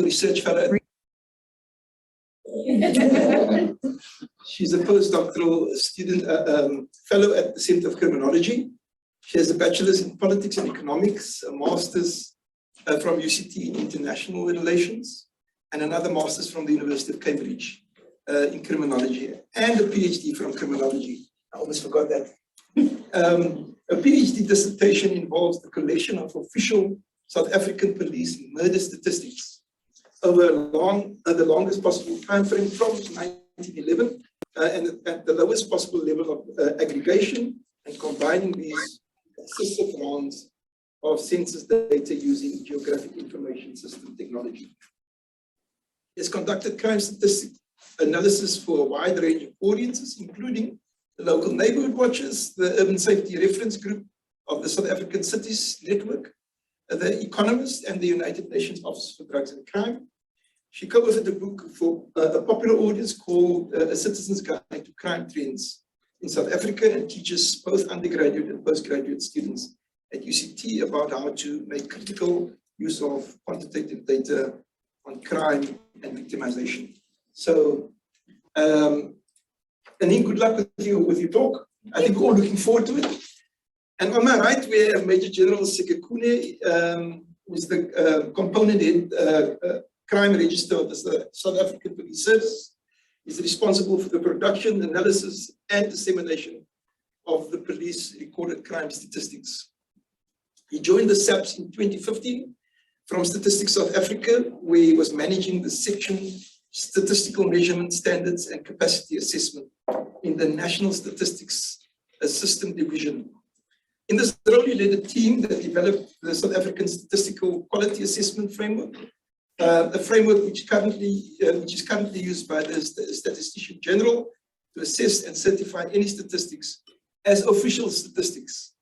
research fellow. She's a postdoctoral student fellow at the Center of Criminology. She has a bachelor's in politics and economics, a master's from UCT in international relations, and another master's from the University of Cambridge in criminology, and a PhD from criminology. I almost forgot that. A PhD dissertation involves the collection of official South African police murder statistics over the longest possible time frame from 1911 and at the lowest possible level of aggregation, and combining these successive rounds of census data using geographic information system technology. It's conducted crime statistic analysis for a wide range of audiences, including the local neighborhood watchers, the Urban Safety Reference Group of the South African Cities Network, the Economist, and the United Nations Office for Drugs and Crime. She co-authored a book for a popular audience called A Citizen's Guide to Crime Trends in South Africa, and teaches both undergraduate and postgraduate students at UCT about how to make critical use of quantitative data on crime and victimization. So, Anine, good luck with your talk. I think we're all looking forward to it. And on my right, we have Major General Sekhukhune, who's the component head crime register of the South African Police Service. He's responsible for the production, analysis, and dissemination of the police recorded crime statistics. He joined the SAPS in 2015 from Statistics South Africa, where he was managing the section Statistical Measurement Standards and Capacity Assessment in the National Statistics System Division. In this role, he led a team that developed the South African Statistical Quality Assessment Framework, a framework which is currently used by the Statistician General to assess and certify any statistics as official statistics,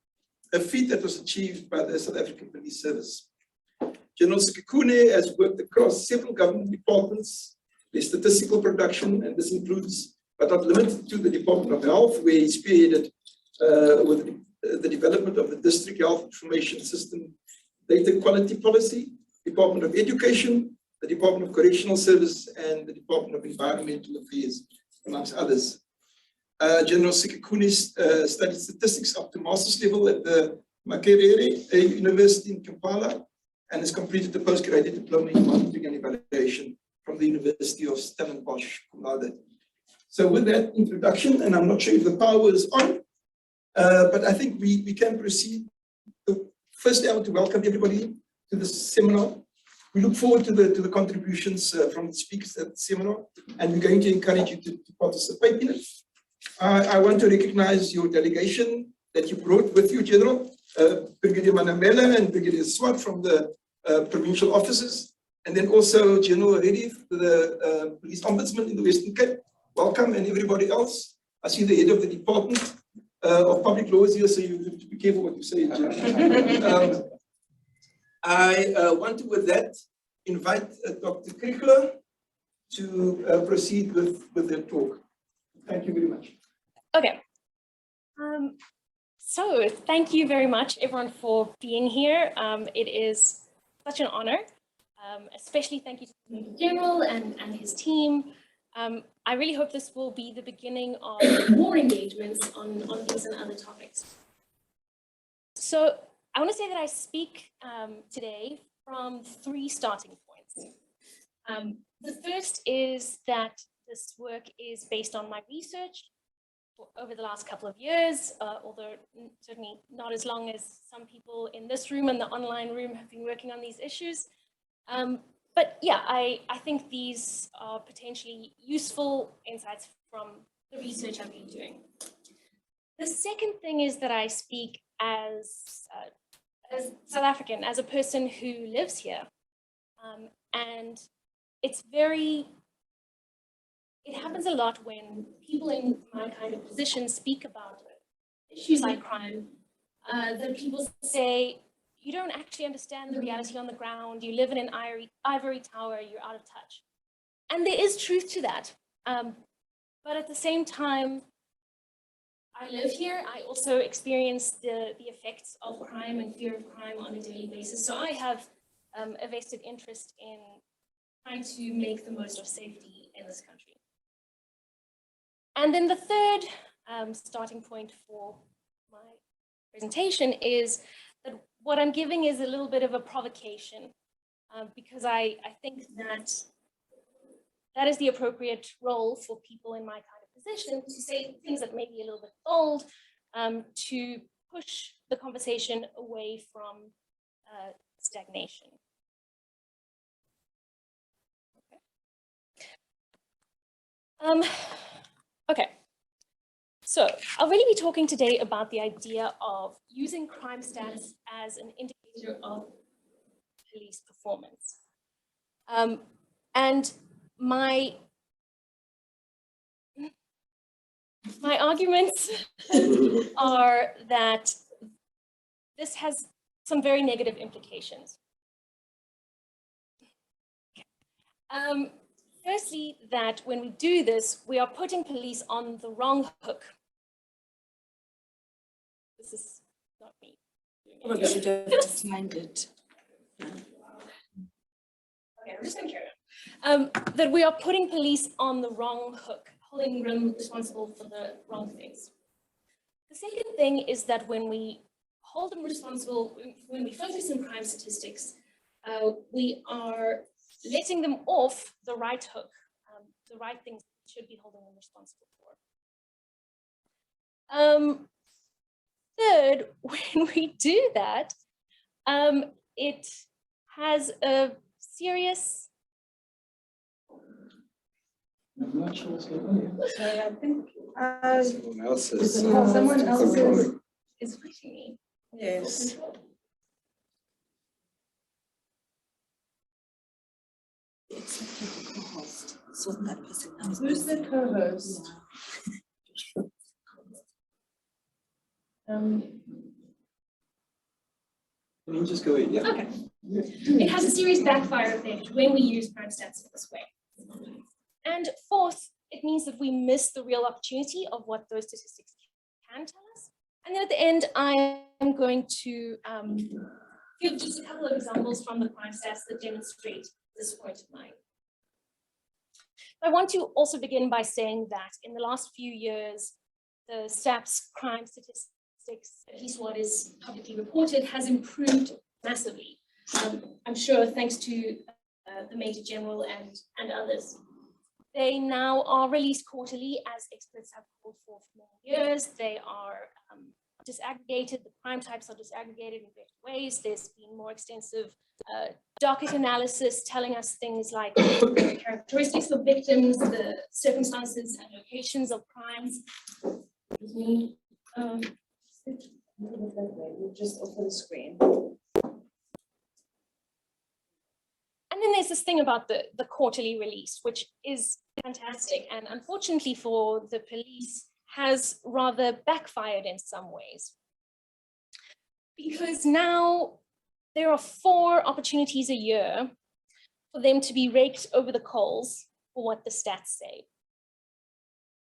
a feat that was achieved by the South African Police Service. General Sekhukhune has worked across several government departments, their statistical production, and this includes, but not limited to, the Department of Health, where he spearheaded with the development of the District Health Information System Data Quality Policy, Department of Education, the Department of Correctional Service, and the Department of Environmental Affairs, amongst others. General Sekhukhune studied statistics up to master's level at the Makerere University in Kampala, and has completed the postgraduate diploma in monitoring and evaluation from the University of Stellenbosch, cum laude. So with that introduction, and I'm not sure if the power is on, but I think we can proceed. So firstly, I want to welcome everybody to this seminar. We look forward to the contributions from the speakers at the seminar, and we're going to encourage you to participate in it. I want to recognize your delegation that you brought with you, General, Brigadier Manamela and Brigadier Swart from the provincial offices, and then also General Reddy, the Police Ombudsman in the Western Cape. Welcome, and everybody else. I see the head of the Department of Public Law is here, so you have to be careful what you say. I want to, with that, invite Dr. Kriegler to proceed with their talk. Thank you very much. Okay. So thank you very much, everyone, for being here. It is such an honor. Especially thank you to the Major General and his team. I really hope this will be the beginning of more engagements on these and other topics. So I want to say that I speak today from 3 starting points. The first is that this work is based on my research over the last couple of years, although certainly not as long as some people in this room and the online room have been working on these issues. But yeah, I think these are potentially useful insights from the research I've been doing. The second thing is that I speak as South African, as a person who lives here. And it happens a lot when people in my kind of position speak about issues like crime, that people say, you don't actually understand the reality on the ground, you live in an ivory tower, you're out of touch. And there is truth to that. But at the same time, I live here, I also experience the effects of crime and fear of crime on a daily basis. So I have a vested interest in trying to make the most of safety in this country. And then the third starting point for my presentation is that what I'm giving is a little bit of a provocation, because I think that that is the appropriate role for people in my kind of position to say things that may be a little bit bold, to push the conversation away from stagnation. Okay, so I'll really be talking today about the idea of using crime stats as an indicator of police performance. And my arguments are that this has some very negative implications. Firstly, that when we do this, we are putting police on the wrong hook. This is not me. Well, you should have find it. Okay, I'm just going to carry on. That we are putting police on the wrong hook, holding them responsible for the wrong things. The second thing is that when we hold them responsible, when we focus on crime statistics, we are letting them off the right hook, the right things we should be holding them responsible for. Third, when we do that, it has a serious... I'm not sure what's going on here. Sorry, I think Someone else is. someone else is fighting me. Yes. It's a co-host. So that person knows. Who's the co-host? Can you just go in? Yeah. Okay. It has a serious backfire effect when we use crime stats in this way. And fourth, it means that we miss the real opportunity of what those statistics can tell us. And then at the end, I am going to give just a couple of examples from the crime stats that demonstrate this point of mine. I want to also begin by saying that in the last few years, the SAPS crime statistics, at least what is publicly reported, has improved massively. I'm sure thanks to the Major General and others. They now are released quarterly, as experts have called for many years. They are disaggregated, the crime types are disaggregated in better ways. There's been more extensive docket analysis telling us things like the characteristics of victims, the circumstances and locations of crimes. Just open the screen. And then there's this thing about the quarterly release, which is fantastic, and unfortunately for the police has rather backfired in some ways. Because now there are 4 opportunities a year for them to be raked over the coals for what the stats say.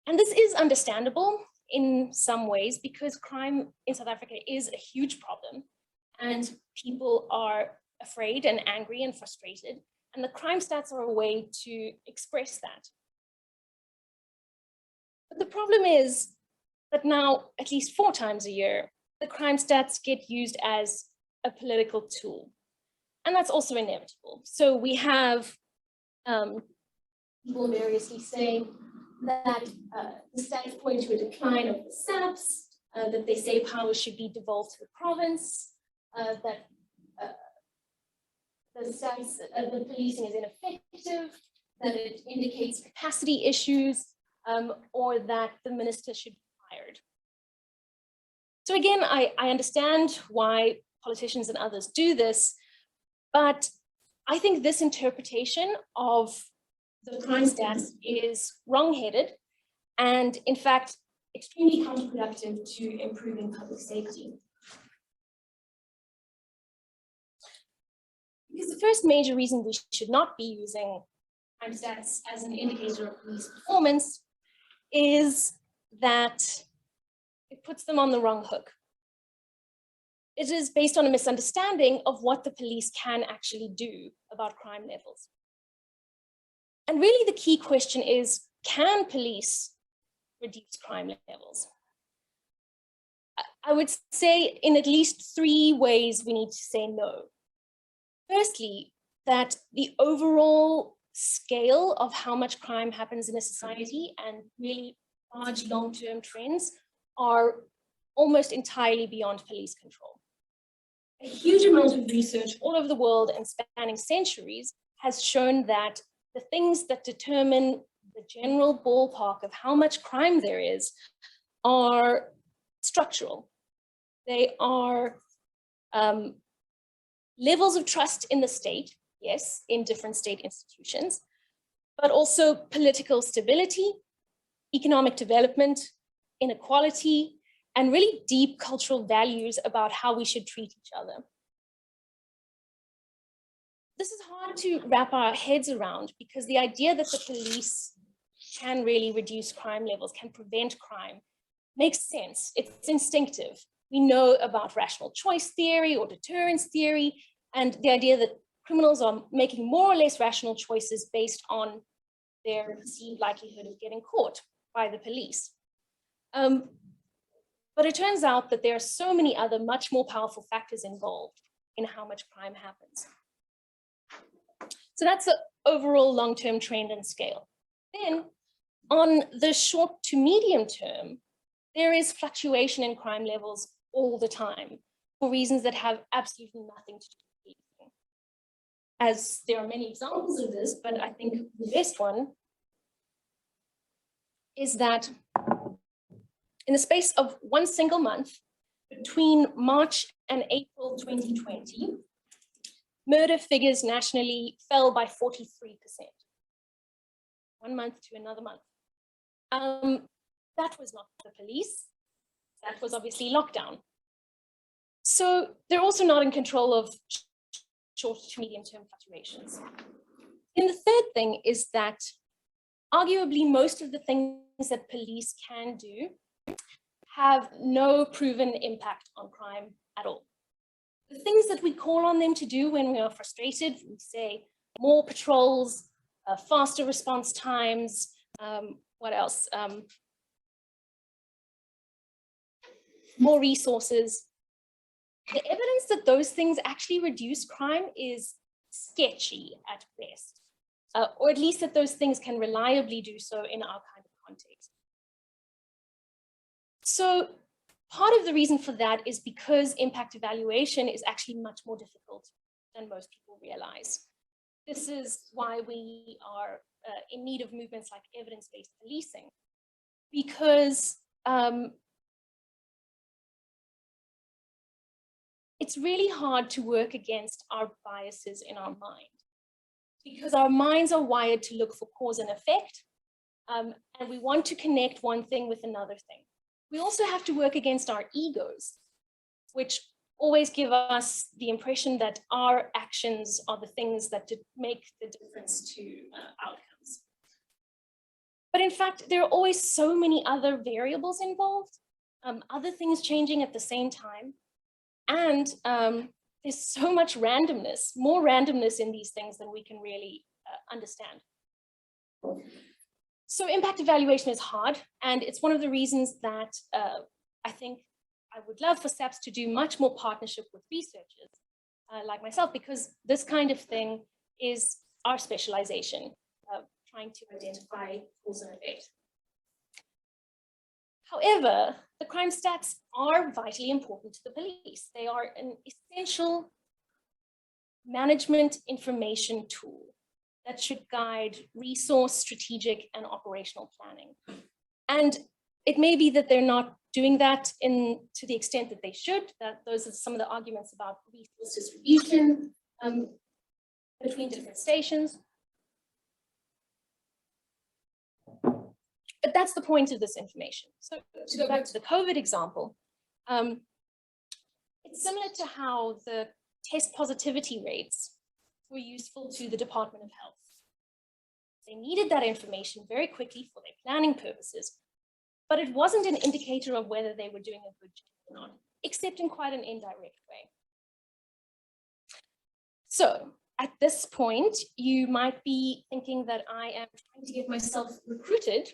And this is understandable in some ways because crime in South Africa is a huge problem and people are afraid and angry and frustrated, and the crime stats are a way to express that. But the problem is that now, at least 4 times a year, the crime stats get used as a political tool. And that's also inevitable. So we have people variously saying that the stats point to a decline of the SAPS, that they say power should be devolved to the province, that the policing is ineffective, that it indicates capacity issues, or that the minister should be fired. So again, I understand why politicians and others do this, but I think this interpretation of the crime stats is wrong-headed and in fact, extremely counterproductive to improving public safety. Because the first major reason we should not be using crime stats as an indicator of police performance is that it puts them on the wrong hook. It is based on a misunderstanding of what the police can actually do about crime levels. And really the key question is, can police reduce crime levels? I would say in at least 3 ways we need to say no. Firstly, that the overall scale of how much crime happens in a society and really large long-term trends are almost entirely beyond police control. A huge amount of research all over the world and spanning centuries has shown that the things that determine the general ballpark of how much crime there is are structural. They are levels of trust in the state, yes, in different state institutions, but also political stability, economic development, inequality, and really deep cultural values about how we should treat each other. This is hard to wrap our heads around because the idea that the police can really reduce crime levels, can prevent crime, makes sense. It's instinctive. We know about rational choice theory or deterrence theory, and the idea that criminals are making more or less rational choices based on their perceived likelihood of getting caught by the police. But it turns out that there are so many other much more powerful factors involved in how much crime happens. So that's the overall long-term trend and scale. Then on the short to medium term, there is fluctuation in crime levels all the time for reasons that have absolutely nothing to do with policing. As there are many examples of this, but I think the best one is that in the space of one single month, between March and April 2020, murder figures nationally fell by 43%. 1 month to another month. That was not the police. That was obviously lockdown. So they're also not in control of short to medium term fluctuations. And the third thing is that arguably most of the things that police can do have no proven impact on crime at all. The things that we call on them to do when we are frustrated, we say more patrols, faster response times, what else? More resources. The evidence that those things actually reduce crime is sketchy at best, or at least that those things can reliably do so in our kind of context. So part of the reason for that is because impact evaluation is actually much more difficult than most people realize. This is why we are in need of movements like evidence-based policing, because it's really hard to work against our biases in our mind, because our minds are wired to look for cause and effect, and we want to connect one thing with another thing. We also have to work against our egos, which always give us the impression that our actions are the things that make the difference to outcomes. But in fact, there are always so many other variables involved, other things changing at the same time. And there's so much randomness, more randomness in these things than we can really understand. So impact evaluation is hard, and it's one of the reasons that I think I would love for SAPS to do much more partnership with researchers like myself, because this kind of thing is our specialization, trying to identify cause and effect. However, the crime stats are vitally important to the police. They are an essential management information tool that should guide resource, strategic, and operational planning. And it may be that they're not doing that to the extent that they should. That those are some of the arguments about resource distribution between different stations. But that's the point of this information. So to go back to the COVID example, it's similar to how the test positivity rates were useful to the Department of Health. They needed that information very quickly for their planning purposes, but it wasn't an indicator of whether they were doing a good job or not, except in quite an indirect way. So at this point, you might be thinking that I am trying to get myself recruited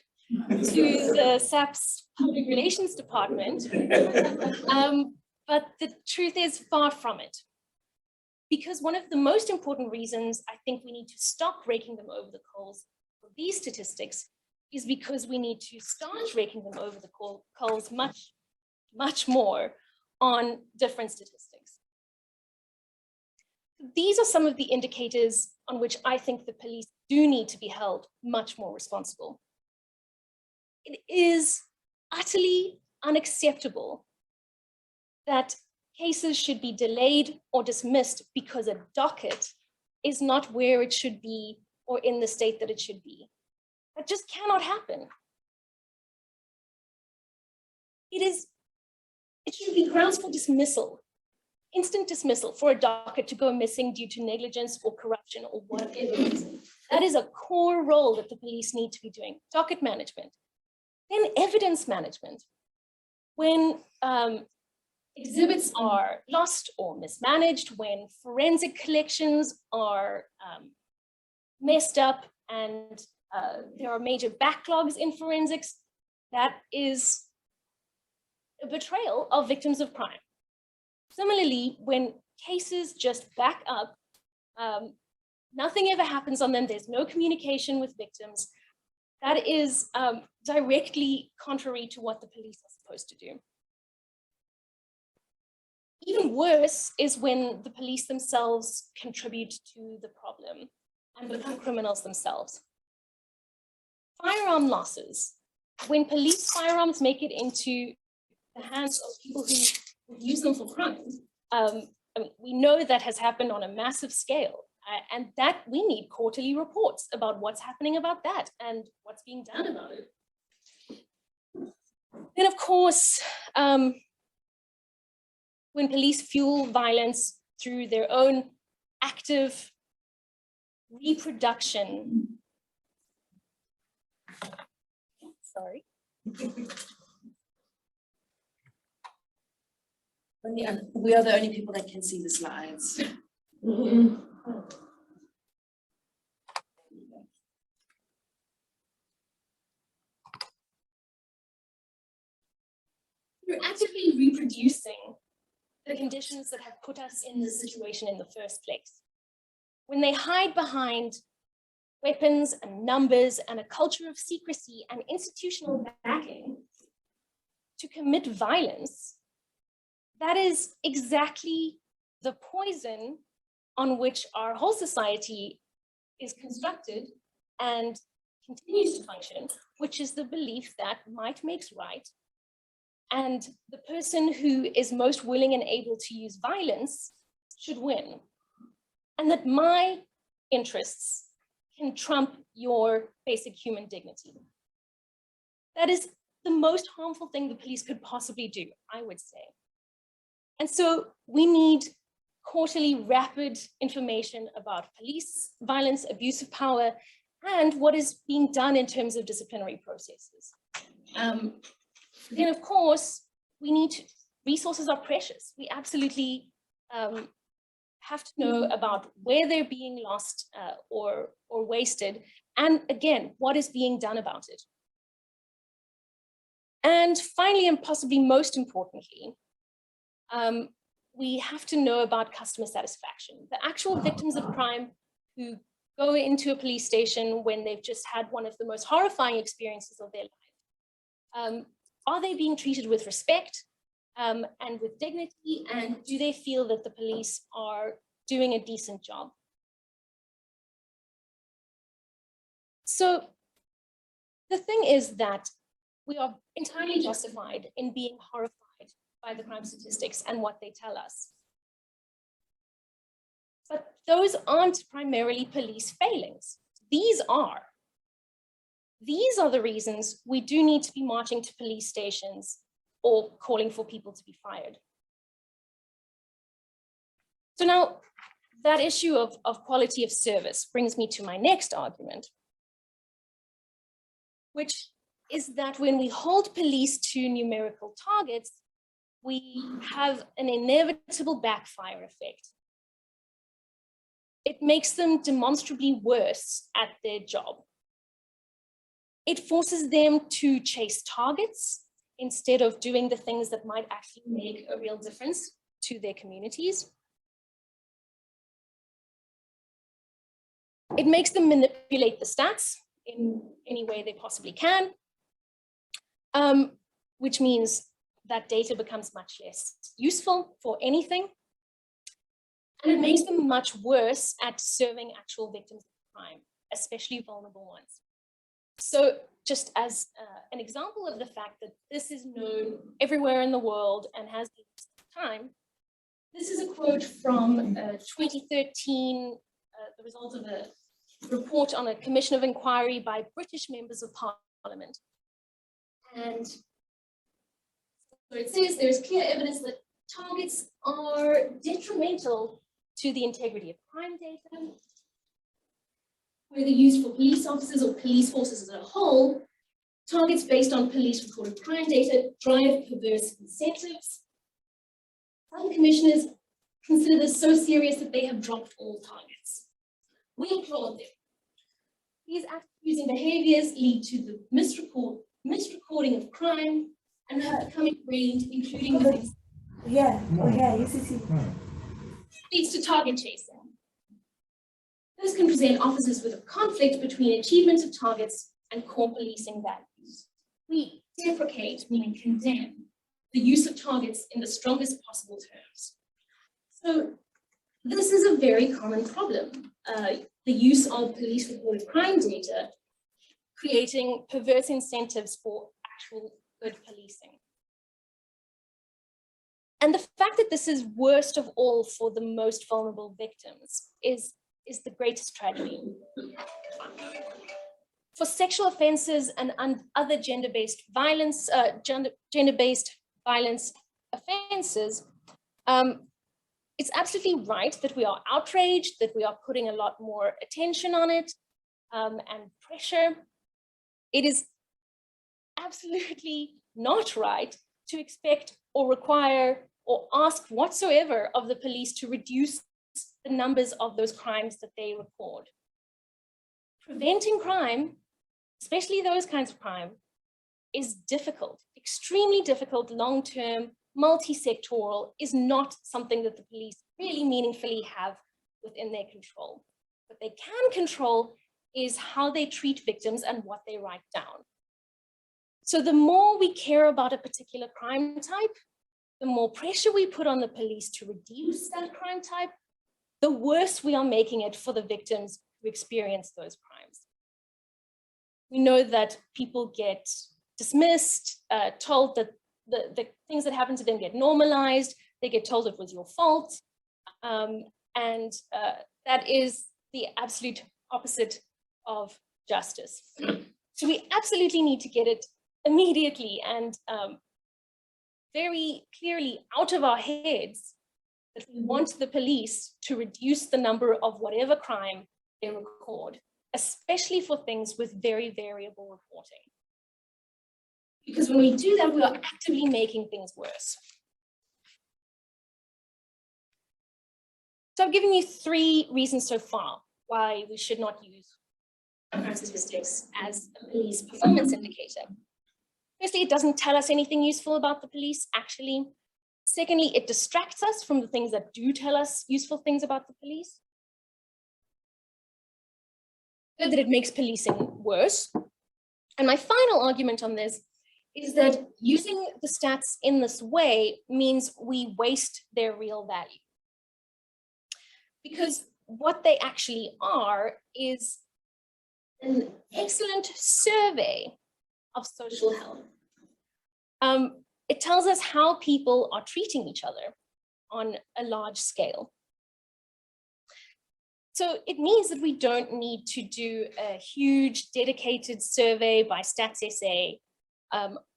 to the SAPS Public Relations Department, but the truth is far from it. Because one of the most important reasons I think we need to stop raking them over the coals for these statistics is because we need to start raking them over the coals much more on different statistics. These are some of the indicators on which I think the police do need to be held much more responsible. It is utterly unacceptable that cases should be delayed or dismissed because a docket is not where it should be or in the state that it should be. That just cannot happen. It should be grounds for dismissal, instant dismissal for a docket to go missing due to negligence or corruption or whatever it is. That is a core role that the police need to be doing. Docket management. Then evidence management. When exhibits are lost or mismanaged, when forensic collections are messed up and there are major backlogs in forensics, that is a betrayal of victims of crime. Similarly, when cases just back up, nothing ever happens on them, there's no communication with victims, that is directly contrary to what the police are supposed to do. Even worse is when the police themselves contribute to the problem and become criminals themselves. Firearm losses. When police firearms make it into the hands of people who use them for crime, we know that has happened on a massive scale, and that we need quarterly reports about what's happening about that and what's being done about it. Then, of course, when police fuel violence through their own active reproduction. Sorry. We are the only people that can see the slides. You're actively reproducing the conditions that have put us in this situation in the first place. When they hide behind weapons and numbers and a culture of secrecy and institutional backing to commit violence, that is exactly the poison on which our whole society is constructed and continues to function, which is the belief that might makes right. And the person who is most willing and able to use violence should win. And that my interests can trump your basic human dignity. That is the most harmful thing the police could possibly do, I would say. And so we need quarterly rapid information about police violence, abuse of power, and what is being done in terms of disciplinary processes. Then, of course, resources are precious. We absolutely have to know about where they're being lost or wasted. And again, what is being done about it. And finally, and possibly most importantly, we have to know about customer satisfaction. The actual victims of crime who go into a police station when they've just had one of the most horrifying experiences of their life. Are they being treated with respect and with dignity? And do they feel that the police are doing a decent job? So the thing is that we are entirely justified in being horrified by the crime statistics and what they tell us. But those aren't primarily police failings. These are the reasons we do need to be marching to police stations or calling for people to be fired. So now that issue of quality of service brings me to my next argument, which is that when we hold police to numerical targets, we have an inevitable backfire effect. It makes them demonstrably worse at their job. It forces them to chase targets instead of doing the things that might actually make a real difference to their communities. It makes them manipulate the stats in any way they possibly can, which means that data becomes much less useful for anything. And it makes them much worse at serving actual victims of crime, especially vulnerable ones. So just as an example of the fact that this is known everywhere in the world and has been for time, this is a quote from 2013, the result of a report on a commission of inquiry by British members of parliament. And so it says there's clear evidence that targets are detrimental to the integrity of crime data, whether used for police officers or police forces as a whole. Targets based on police recorded crime data drive perverse incentives. Some commissioners consider this so serious that they have dropped all targets. We applaud them. These accusing behaviors lead to the misrecording of crime and have become ingrained, including the things. Leads to target chasing. This can present officers with a conflict between achievement of targets and core policing values. We deprecate, meaning condemn, the use of targets in the strongest possible terms. So this is a very common problem. The use of police reported crime data, creating perverse incentives for actual good policing. And the fact that this is worst of all for the most vulnerable victims is the greatest tragedy. For sexual offenses and other gender-based violence, gender-based violence offenses, it's absolutely right that we are outraged, that we are putting a lot more attention on it and pressure. It is absolutely not right to expect or require or ask whatsoever of the police to reduce the numbers of those crimes that they record. Preventing crime, especially those kinds of crime, is difficult, extremely difficult, long-term, multi-sectoral, is not something that the police really meaningfully have within their control. What they can control is how they treat victims and what they write down. So the more we care about a particular crime type, the more pressure we put on the police to reduce that crime type, the worse we are making it for the victims who experience those crimes. We know that people get dismissed, told that the things that happen to them get normalized, they get told it was your fault, and that is the absolute opposite of justice. So we absolutely need to get it immediately and very clearly out of our heads that we want the police to reduce the number of whatever crime they record, especially for things with very variable reporting. Because when we do that, we are actively making things worse. So I've given you 3 reasons so far why we should not use crime statistics as a police performance indicator. Firstly, it doesn't tell us anything useful about the police, actually. Secondly, it distracts us from the things that do tell us useful things about the police. Third, that it makes policing worse. And my final argument on this is that using the stats in this way means we waste their real value. Because what they actually are is an excellent survey of social health. It tells us how people are treating each other on a large scale. So it means that we don't need to do a huge dedicated survey by Stats SA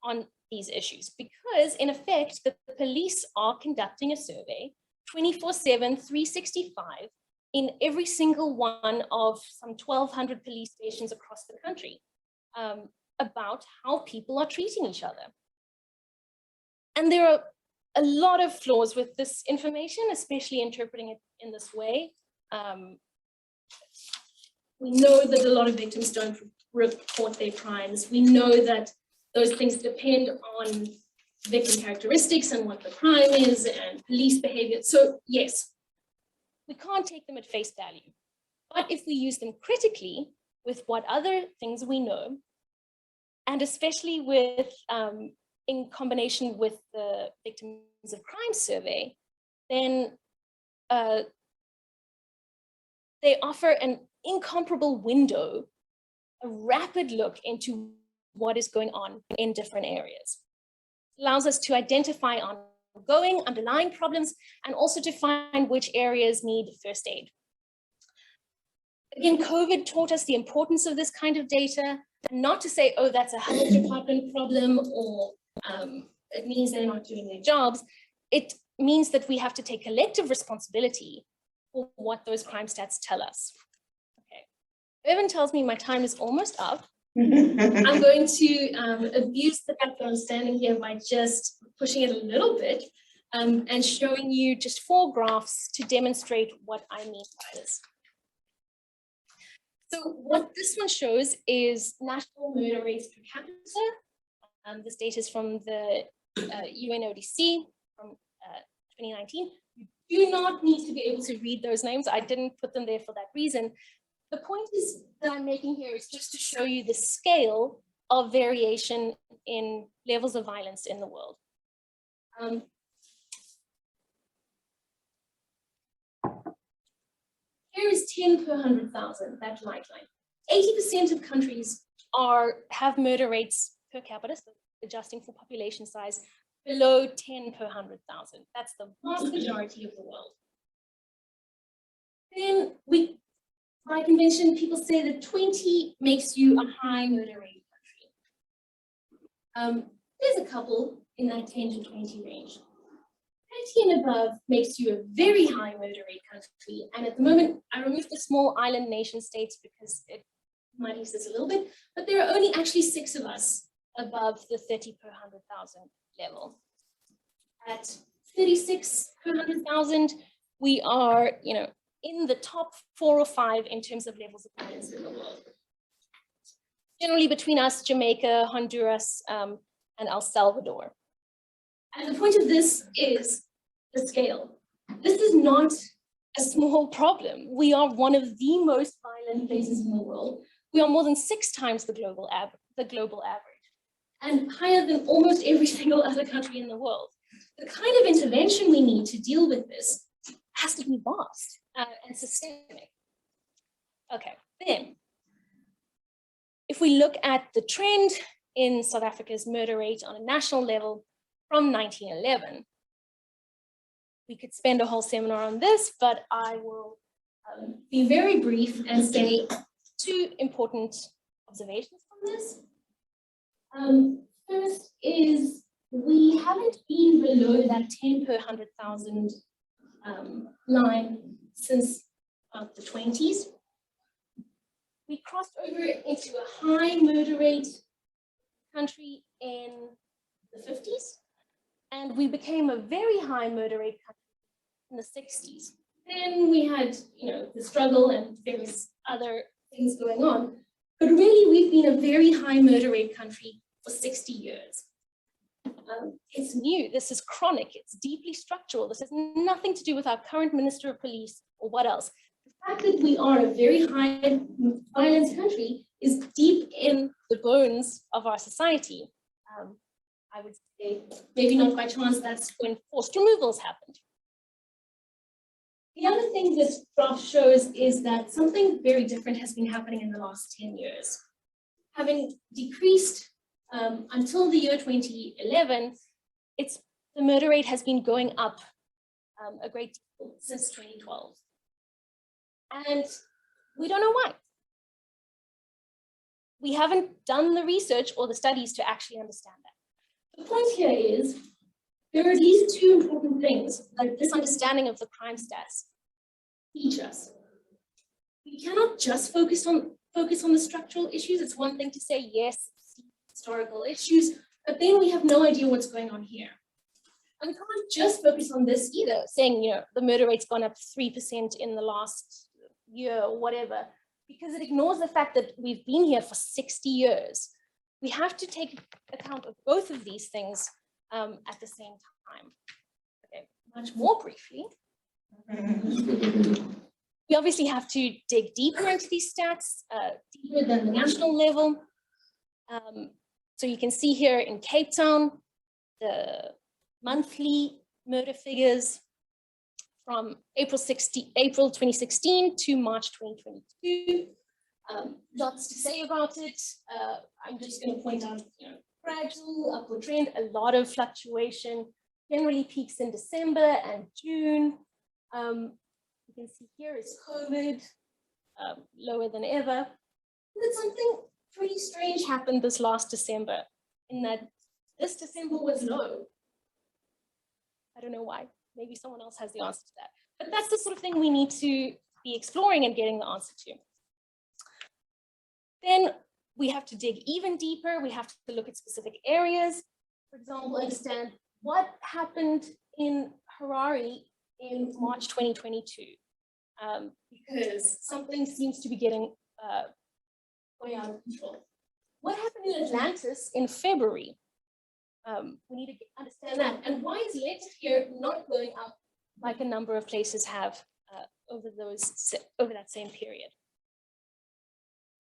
on these issues, because in effect, the police are conducting a survey 24/7, 365 in every single one of some 1,200 police stations across the country about how people are treating each other. And there are a lot of flaws with this information, especially interpreting it in this way. We know that a lot of victims don't report their crimes. We know that those things depend on victim characteristics and what the crime is and police behavior. So yes, we can't take them at face value. But if we use them critically with what other things we know, and especially with in combination with the Victims of Crime survey, then they offer an incomparable window, a rapid look into what is going on in different areas. It allows us to identify ongoing underlying problems and also to find which areas need first aid. Again, COVID taught us the importance of this kind of data, and not to say, oh, that's a health department problem, or it means they're not doing their jobs. It means that we have to take collective responsibility for what those crime stats tell us. Okay, Irvin tells me my time is almost up. I'm going to abuse the fact that I'm standing here by just pushing it a little bit and showing you just 4 graphs to demonstrate what I mean by this. So what this one shows is national murder rates per capita. This data is from the UNODC from 2019. You do not need to be able to read those names. I didn't put them there for that reason. The point is that I'm making here is just to show you the scale of variation in levels of violence in the world. Here is 10 per 100,000, that light line. 80% of countries have murder rates per capita, so adjusting for population size, below 10 per 100,000. That's the vast majority of the world. Then by convention, people say that 20 makes you a high murder rate country. There's a couple in that 10 to 20 range. 30 and above makes you a very high murder rate country. And at the moment, I removed the small island nation states because it muddies this a little bit, but there are only actually 6 of us above the 30 per 100,000 level. At 36 per 100,000, we are, in the top 4 or 5 in terms of levels of violence in the world. Generally between us, Jamaica, Honduras, and El Salvador. And the point of this is the scale. This is not a small problem. We are one of the most violent places in the world. We are more than 6 times the global average, and higher than almost every single other country in the world. The kind of intervention we need to deal with this has to be vast and systemic. Okay, then, if we look at the trend in South Africa's murder rate on a national level from 1911, we could spend a whole seminar on this, but I will be very brief and say 2 important observations from this. First is we haven't been below that 10 per 100,000 line since about the 20s. We crossed over into a high murder rate country in the 50s, and we became a very high murder rate country in the 60s. Then we had, the struggle and various other things going on, but really we've been a very high murder rate country for 60 years. It's new, this is chronic, it's deeply structural. This has nothing to do with our current Minister of Police or what else. The fact that we are a very high violence country is deep in the bones of our society. I would say maybe not by chance, that's when forced removals happened. The other thing this graph shows is that something very different has been happening in the last 10 years. Having decreased until the year 2011, the murder rate has been going up a great deal since 2012. And we don't know why. We haven't done the research or the studies to actually understand that. The point here is there are at least 2 important things that this understanding of the crime stats teach us. We cannot just focus on the structural issues. It's one thing to say, yes, historical issues, but then we have no idea what's going on here. And we can't just focus on this either, saying, the murder rate's gone up 3% in the last year or whatever. because it ignores the fact that we've been here for 60 years. We have to take account of both of these things at the same time. Okay, much more briefly. We obviously have to dig deeper into these stats, deeper than the national level. So you can see here in Cape Town, the monthly murder figures from April 2016 to March 2022. Lots to say about it. I'm just going to point out, gradual upward trend, a lot of fluctuation, generally peaks in December and June. You can see here is COVID, lower than ever. But something pretty strange happened this last December, in that this December was low. I don't know why. Maybe someone else has the answer to that. But that's the sort of thing we need to be exploring and getting the answer to. Then we have to dig even deeper. We have to look at specific areas. For example, understand what happened in Harare in March 2022, because something seems to be getting way out of control. What happened in Atlantis in February? We need to understand that. And why is lead here not going up like a number of places have over that same period?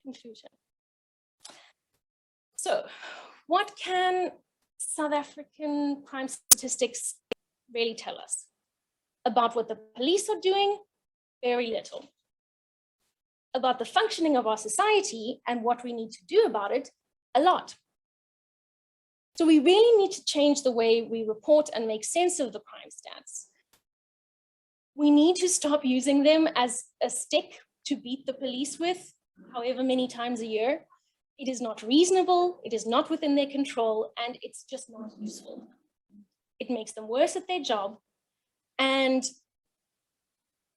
Conclusion. So, what can South African crime statistics really tell us? About what the police are doing? Very little. About the functioning of our society and what we need to do about it? A lot. So we really need to change the way we report and make sense of the crime stats. We need to stop using them as a stick to beat the police with, however many times a year. It is not reasonable, it is not within their control, and it's just not useful. It makes them worse at their job, and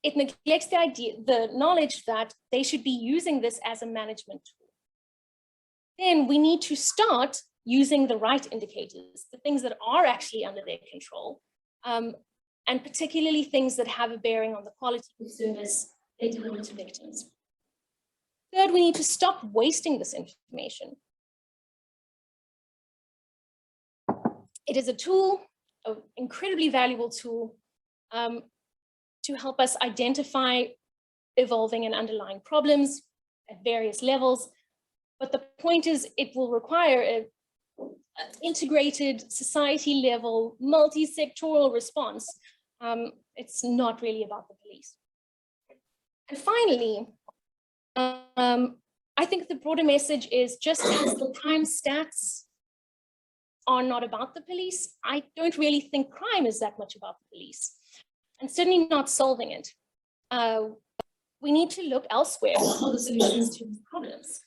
it neglects the knowledge that they should be using this as a management tool. Then we need to start using the right indicators, the things that are actually under their control, and particularly things that have a bearing on the quality of service they deliver to victims. Third, we need to stop wasting this information. It is a tool, an incredibly valuable tool, to help us identify evolving and underlying problems at various levels. But the point is, it will require an integrated society-level, multi-sectoral response. It's not really about the police. And finally, I think the broader message is, just as the crime stats are not about the police, I don't really think crime is that much about the police, and certainly not solving it. We need to look elsewhere for the solutions to these problems.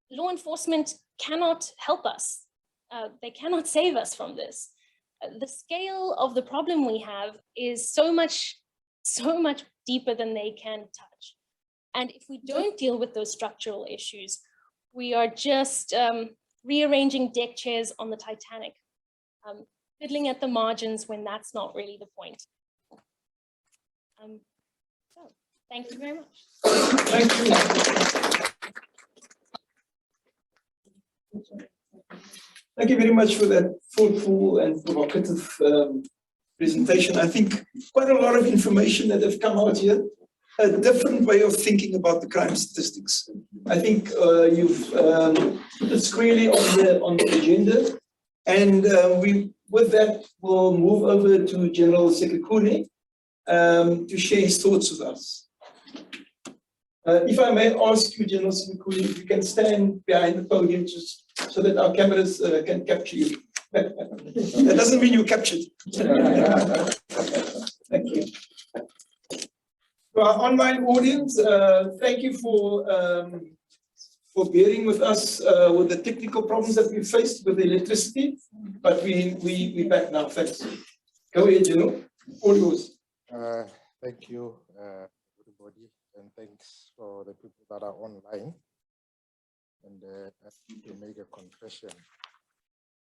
Law enforcement cannot help us. They cannot save us from this. The scale of the problem we have is so much deeper than they can touch. And if we don't deal with those structural issues, we are just rearranging deck chairs on the Titanic, fiddling at the margins when that's not really the point. So, thank you very much. Thank you. Thank you very much for that thoughtful and provocative presentation. I think quite a lot of information that have come out here. A different way of thinking about the crime statistics. I think you've put it squarely on the agenda, and with that we'll move over to General Sekhukhune to share his thoughts with us. If I may ask you, General Sekhukhune, if you can stand behind the podium just so that our cameras can capture you. That doesn't mean you're captured. Thank you. To our online audience, thank you for bearing with us with the technical problems that we faced with the electricity, but we're back now. Thanks. Go ahead, General. All yours. Thank you, everybody, and thanks for the people that are online. And to make a confession,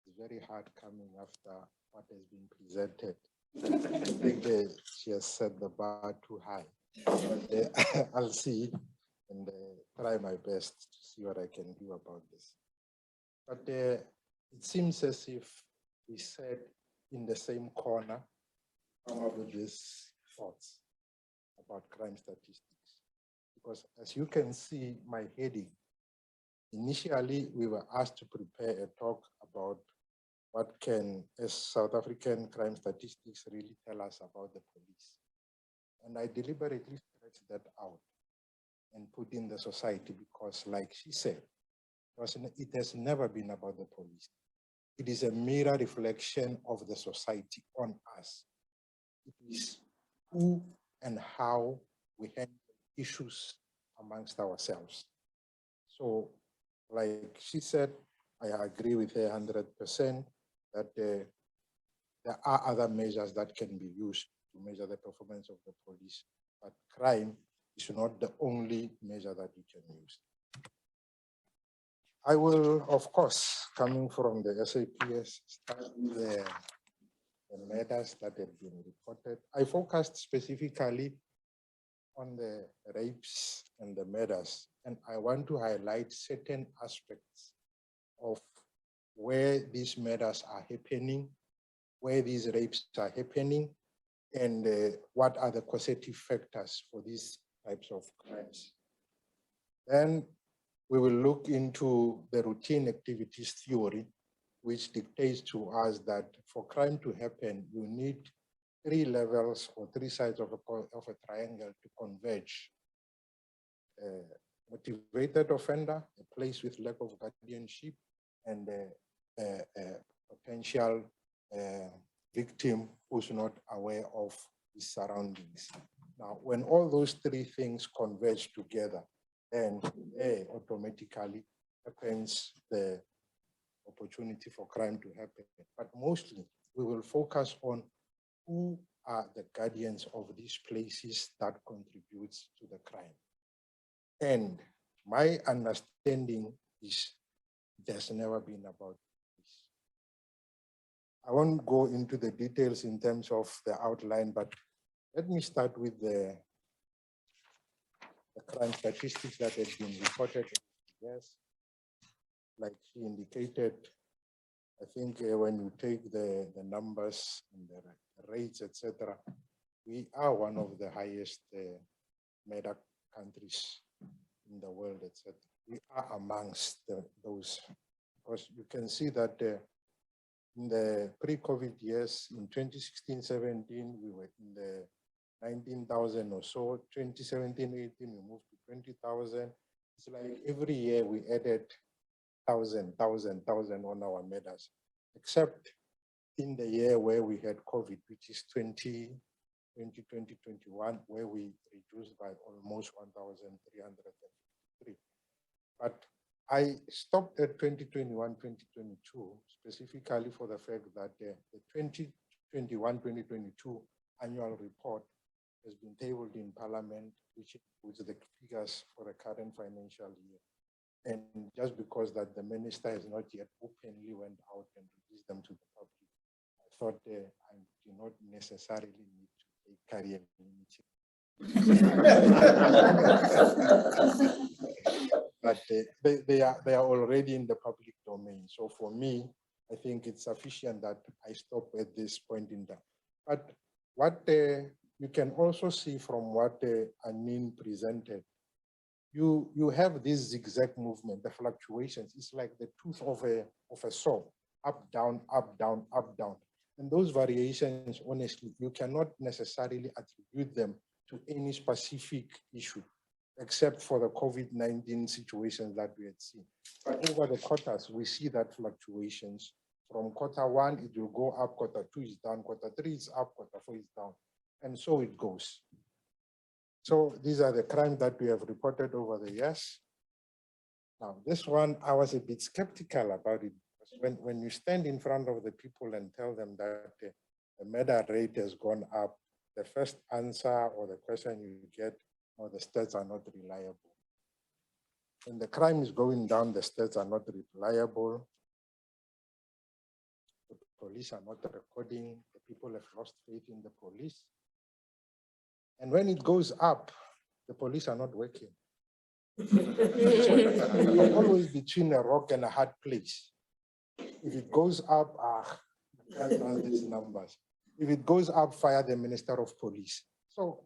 it's very hard coming after what has been presented. I think she has set the bar too high. I'll see and try my best to see what I can do about this. But it seems as if we sat in the same corner with these thoughts about crime statistics. Because as you can see, my heading, initially we were asked to prepare a talk about what can, as South African crime statistics really tell us about the police. And I deliberately stretched that out and put in the society because, like she said, it has never been about the police. It is a mirror reflection of the society on us. It is who and how we handle issues amongst ourselves. So, like she said, I agree with her 100% that there are other measures that can be used to measure the performance of the police, but crime is not the only measure that we can use. I will, of course, coming from the SAPS, start with the matters that have been reported. I focused specifically on the rapes and the murders, and I want to highlight certain aspects of where these murders are happening, where these rapes are happening, and what are the causative factors for these types of crimes. Then we will look into the routine activities theory, which dictates to us that for crime to happen, you need 3 levels or 3 sides of a triangle to converge. Motivated offender, a place with lack of guardianship, and a potential victim who's not aware of his surroundings. Now, when all those 3 things converge together, then automatically happens the opportunity for crime to happen. But mostly, we will focus on who are the guardians of these places that contributes to the crime. And my understanding is there's never been about this. I won't go into the details in terms of the outline, but let me start with the crime statistics that have been reported. Yes, like she indicated, I think when you take the numbers and the rates, etc., we are one of the highest murder countries in the world, etc. We are amongst those, because you can see that in the pre-COVID years, in 2016-17, we were in the 19,000 or so. 2017-18, we moved to 20,000. It's like every year we added 1,000 on our murders, except in the year where we had COVID, which is 2020-2021, where we reduced by almost 1,353. But I stopped at 2021-2022 specifically for the fact that the 2021-2022 annual report has been tabled in Parliament, which includes the figures for the current financial year. And just because that the minister has not yet openly went out and released them to the public, I thought I do not necessarily need to take career meeting. But they are already in the public domain. So for me, I think it's sufficient that I stop at this point in time. But what you can also see from what Anine presented, you have this zigzag movement, the fluctuations. It's like the tooth of a saw, up, down, up, down, up, down. And those variations, honestly, you cannot necessarily attribute them to any specific issue, except for the COVID-19 situations that we had seen. But over the quarters, we see that fluctuations. From Q1, it will go up, Q2 is down, Q3 is up, Q4 is down, and so it goes. So these are the crimes that we have reported over the years. Now, this one, I was a bit skeptical about it. When you stand in front of the people and tell them that the murder rate has gone up, the first answer or the question you get, or the stats are not reliable. When the crime is going down, the stats are not reliable. The police are not recording. The people have lost faith in the police. And when it goes up, the police are not working. You're always between a rock and a hard place. If it goes up, you can't run these numbers. If it goes up, fire the Minister of Police. So,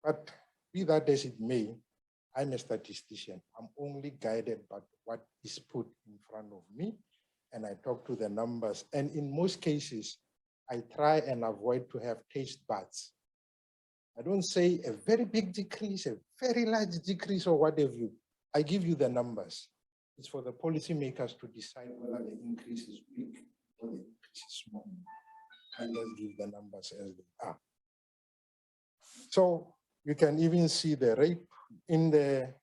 but be that as it may, I'm a statistician. I'm only guided by what is put in front of me, and I talk to the numbers. And in most cases, I try and avoid to have taste buds. I don't say a very big decrease, a very large decrease, or what have you. I give you the numbers. It's for the policymakers to decide whether the increase is big or the increase is small. I just give the numbers as they are. So you can even see the rate in the,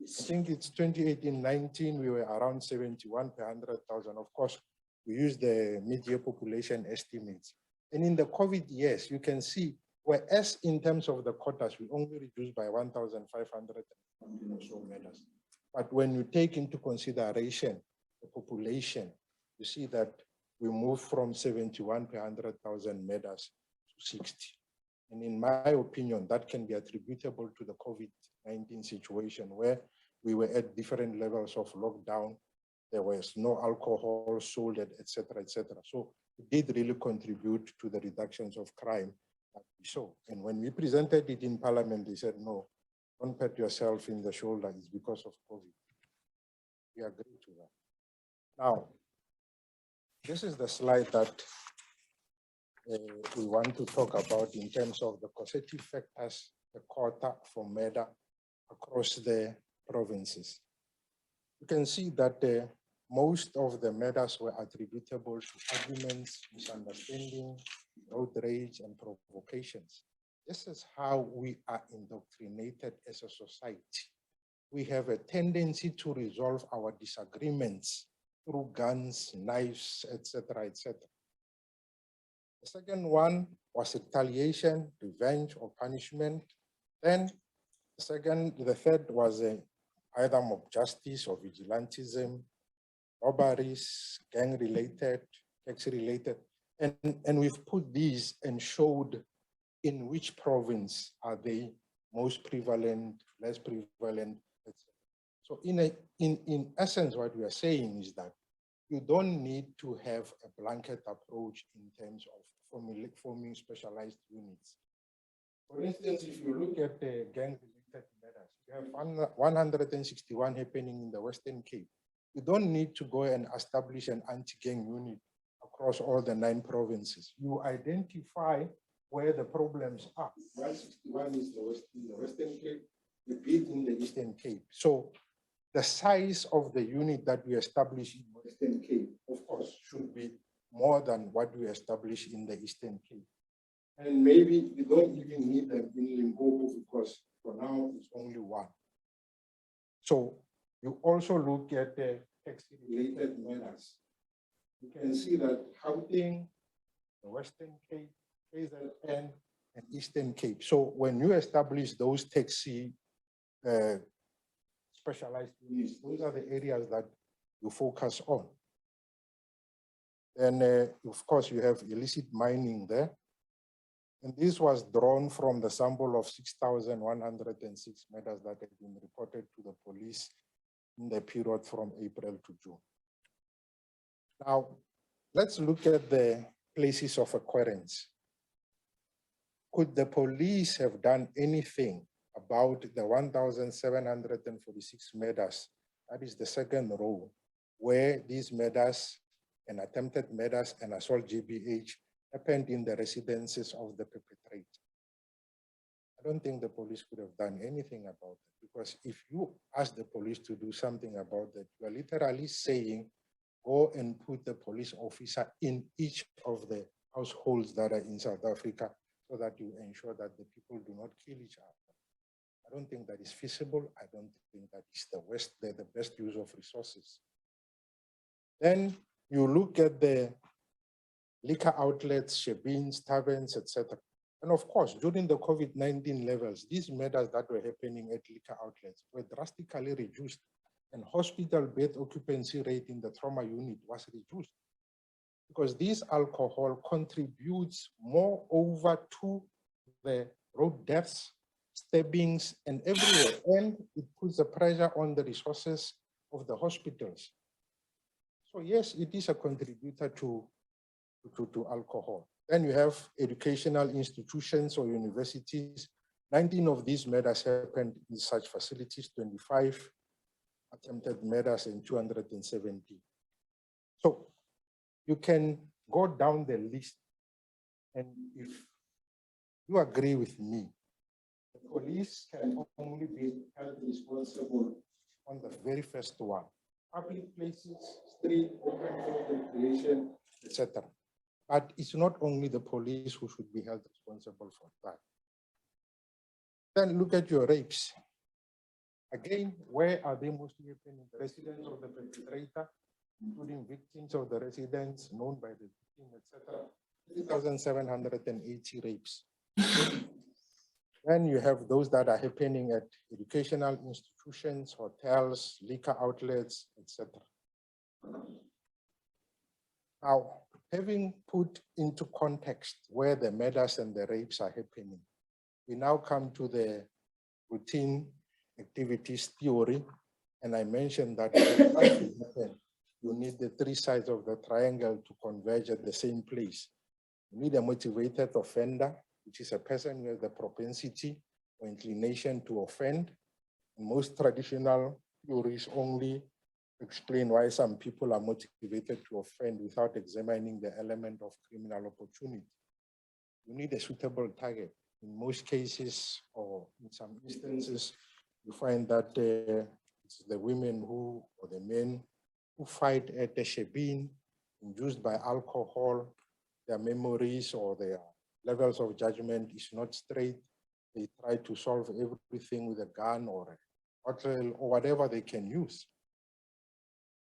I think it's 2018-19, we were around 71 per 100,000. Of course, we use the mid-year population estimates. And in the COVID years, you can see, whereas in terms of the quotas, we only reduced by 1,500 or so matters. But when you take into consideration the population, you see that we move from 71 per 100,000 matters to 60. And in my opinion, that can be attributable to the COVID-19 situation where we were at different levels of lockdown. There was no alcohol sold, etc., etc. So it did really contribute to the reductions of crime that we saw. And when we presented it in Parliament, they said, no, don't pat yourself in the shoulder, it's because of COVID. We agree to that. Now, this is the slide that we want to talk about in terms of the causative factors, the quota for murder across the provinces. You can see that most of the murders were attributable to arguments, misunderstanding, road rage, and provocations. This is how we are indoctrinated as a society. We have a tendency to resolve our disagreements through guns, knives, etc., etc. The second one was retaliation, revenge, or punishment. Then the third was either mob justice or vigilantism, robberies, gang-related, tax-related. And we've put these and showed in which province are they most prevalent, less prevalent, etc. So in essence, what we are saying is that you don't need to have a blanket approach in terms of forming specialized units. For instance, if you look at the gang-related matters, you have 161 happening in the Western Cape. You don't need to go and establish an anti-gang unit across all the 9 provinces. You identify where the problems are. 161 is the Western Cape, the bit in the Eastern Cape. So the size of the unit that we establish in Western Cape, of course, should be more than what we establish in the Eastern Cape. And maybe you don't even need them in Limpopo because for now it's only 1. So you also look at the taxi-related matters. You can see that Gauteng, the Western Cape, KZN, and Eastern Cape. So when you establish those taxi specialized units, those are the areas that you focus on. And of course, you have illicit mining there. And this was drawn from the sample of 6,106 matters that had been reported to the police in the period from April to June. Now, let's look at the places of occurrence. Could the police have done anything about the 1,746 murders? That is the second row, where these murders and attempted murders and assault GBH happened in the residences of the perpetrator. I don't think the police could have done anything about it, because if you ask the police to do something about that, you are literally saying, go and put the police officer in each of the households that are in South Africa so that you ensure that the people do not kill each other. I don't think that is feasible. I don't think that is the best use of resources. Then you look at the liquor outlets, shebeens, taverns, etc. And of course, during the COVID-19 levels, these murders that were happening at liquor outlets were drastically reduced, and hospital bed occupancy rate in the trauma unit was reduced, because this alcohol contributes more over to the road deaths, stabbings, and everywhere. And it puts the pressure on the resources of the hospitals. So yes, it is a contributor to alcohol. Then you have educational institutions or universities. 19 of these murders happened in such facilities, 25 attempted murders and 270. So you can go down the list, and if you agree with me, the police can only be held responsible on the very first one. Public places, street, open recreation, etc. But it's not only the police who should be held responsible for that. Then look at your rapes. Again, where are they mostly happening? The residence of the perpetrator, including victims of the residents known by the victim, etc. 3,780 rapes. Then you have those that are happening at educational institutions, hotels, liquor outlets, etc. Now, having put into context where the murders and the rapes are happening, we now come to the routine activities theory. And I mentioned that you need the three sides of the triangle to converge at the same place. You need a motivated offender, which is a person who has the propensity or inclination to offend. And most traditional theories only explain why some people are motivated to offend without examining the element of criminal opportunity. You need a suitable target. In most cases, or in some instances, you find that it's the women who, or the men who fight at the shebeen, induced by alcohol, their memories or their levels of judgment is not straight. They try to solve everything with a gun or a bottle or whatever they can use.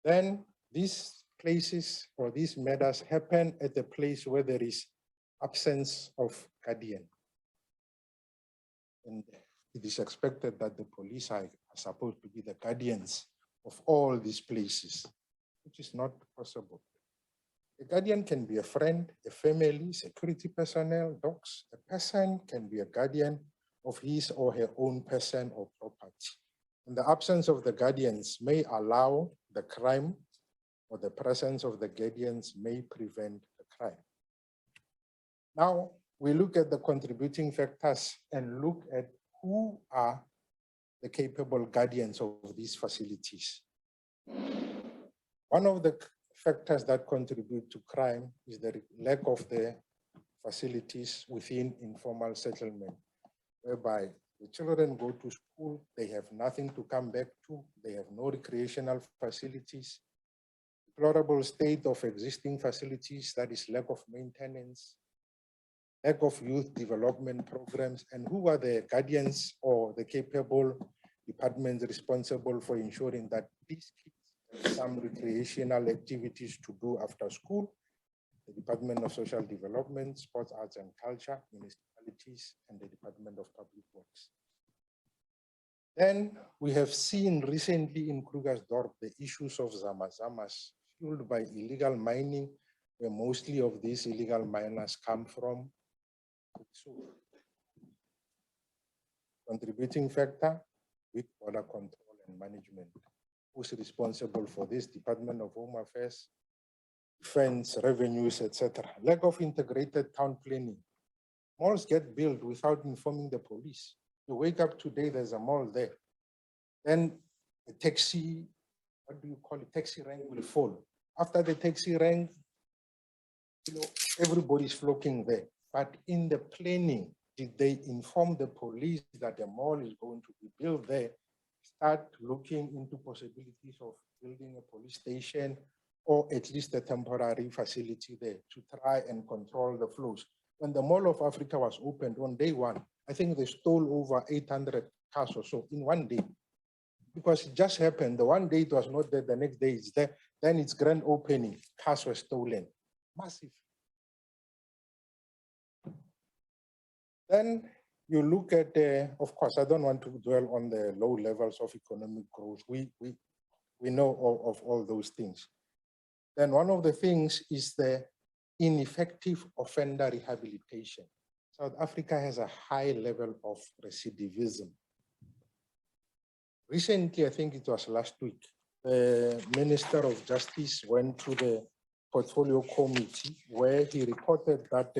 Then these places or these murders happen at a place where there is absence of guardian. And it is expected that the police are supposed to be the guardians of all these places, which is not possible. A guardian can be a friend, a family, security personnel, dogs. A person can be a guardian of his or her own person or property. And the absence of the guardians may allow the crime, or the presence of the guardians may prevent the crime. Now, we look at the contributing factors and look at who are the capable guardians of these facilities. One of the factors that contribute to crime is the lack of the facilities within informal settlement, whereby the children go to school, they have nothing to come back to, they have no recreational facilities, deplorable state of existing facilities, that is lack of maintenance, lack of youth development programs, and who are the guardians or the capable departments responsible for ensuring that these kids have some recreational activities to do after school? The Department of Social Development, Sports, Arts and Culture, municipalities, and the Department of Public Works. Then we have seen recently in Krugersdorp the issues of zamazamas fueled by illegal mining, where mostly of these illegal miners come from. So, contributing factor, weak border control and management. Who's responsible for this? Department of Home Affairs, Defense, Revenues, etc. Lack of integrated town planning. Malls get built without informing the police. You wake up today, there's a mall there. Then the taxi, what do you call it? Taxi rank will fall. After the taxi rank, everybody's flocking there. But in the planning, did they inform the police that the mall is going to be built there? Start looking into possibilities of building a police station or at least a temporary facility there to try and control the flows. When the Mall of Africa was opened on day one, I think they stole over 800 cars or so in one day. Because it just happened, the one day it was not there, the next day it's there, then it's grand opening, cars were stolen. Massive. Then you look at, of course, I don't want to dwell on the low levels of economic growth. We know of all those things. Then one of the things is the ineffective offender rehabilitation. South Africa has a high level of recidivism. Recently, I think it was last week, the Minister of Justice went to the Portfolio Committee where he reported that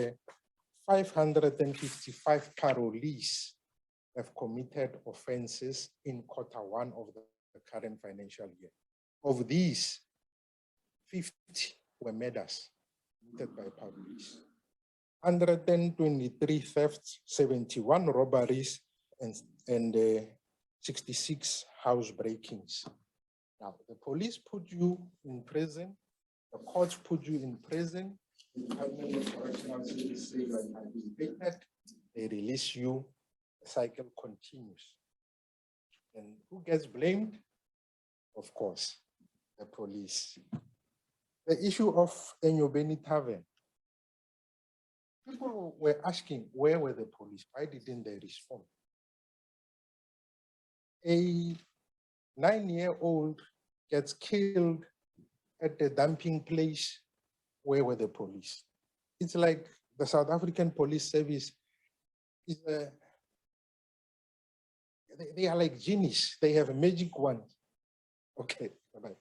555 parolees have committed offenses in Q1 of the current financial year. Of these, 50 were murders committed by parolees, 123 thefts, 71 robberies, and 66 house breakings. Now, the police put you in prison, the courts put you in prison, the Department of Correctional Services say you are inhabilitated, they release you, the cycle continues. And who gets blamed? Of course, the police. The issue of Enyobeni Tavern. People were asking, where were the police? Why didn't they respond? A 9-year-old gets killed at the dumping place. Where were the police? It's like the South African Police Service is they are like genies. They have a magic wand. Okay, bye-bye.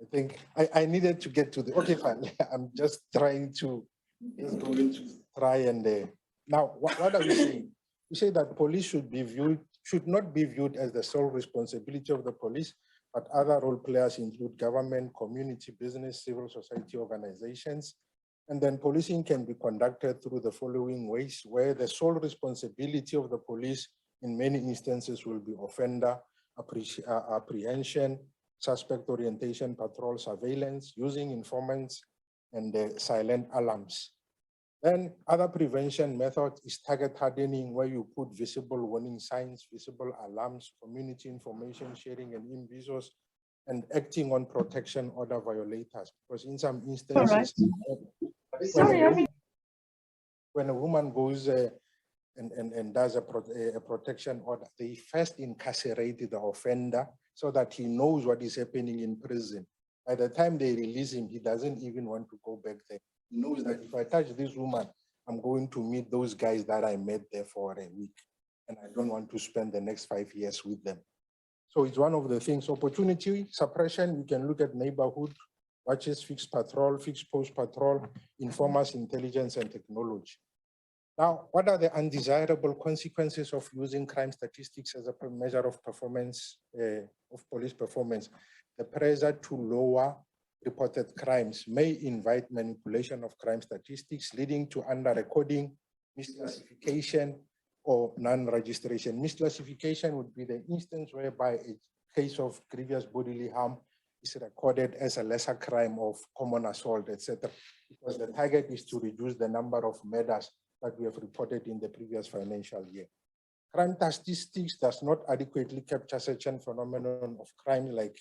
I think I needed to get to the, okay, fine. I'm just trying to, try and, now what are we saying? We say that police should not be viewed as the sole responsibility of the police, but other role players include government, community, business, civil society organizations. And then policing can be conducted through the following ways, where the sole responsibility of the police in many instances will be offender apprehension, suspect orientation, patrol surveillance, using informants, and silent alarms. Then other prevention method is target hardening, where you put visible warning signs, visible alarms, community information sharing and invisos, and acting on protection order violators. Because in some instances, when a woman goes and does a protection order, they first incarcerate the offender so that he knows what is happening in prison. By the time they release him, he doesn't even want to go back there. He knows that if I touch this woman, I'm going to meet those guys that I met there for a week, and I don't want to spend the next 5 years with them. So it's one of the things. Opportunity suppression, you can look at neighborhood watches, fixed patrol, fixed post patrol, informers, intelligence, and technology. Now, what are the undesirable consequences of using crime statistics as a measure of performance, of police performance? The pressure to lower reported crimes may invite manipulation of crime statistics, leading to under-recording, misclassification, or non-registration. Misclassification would be the instance whereby a case of grievous bodily harm is recorded as a lesser crime of common assault, etc., because the target is to reduce the number of murders that we have reported in the previous financial year. Crime statistics does not adequately capture such a phenomenon of crime like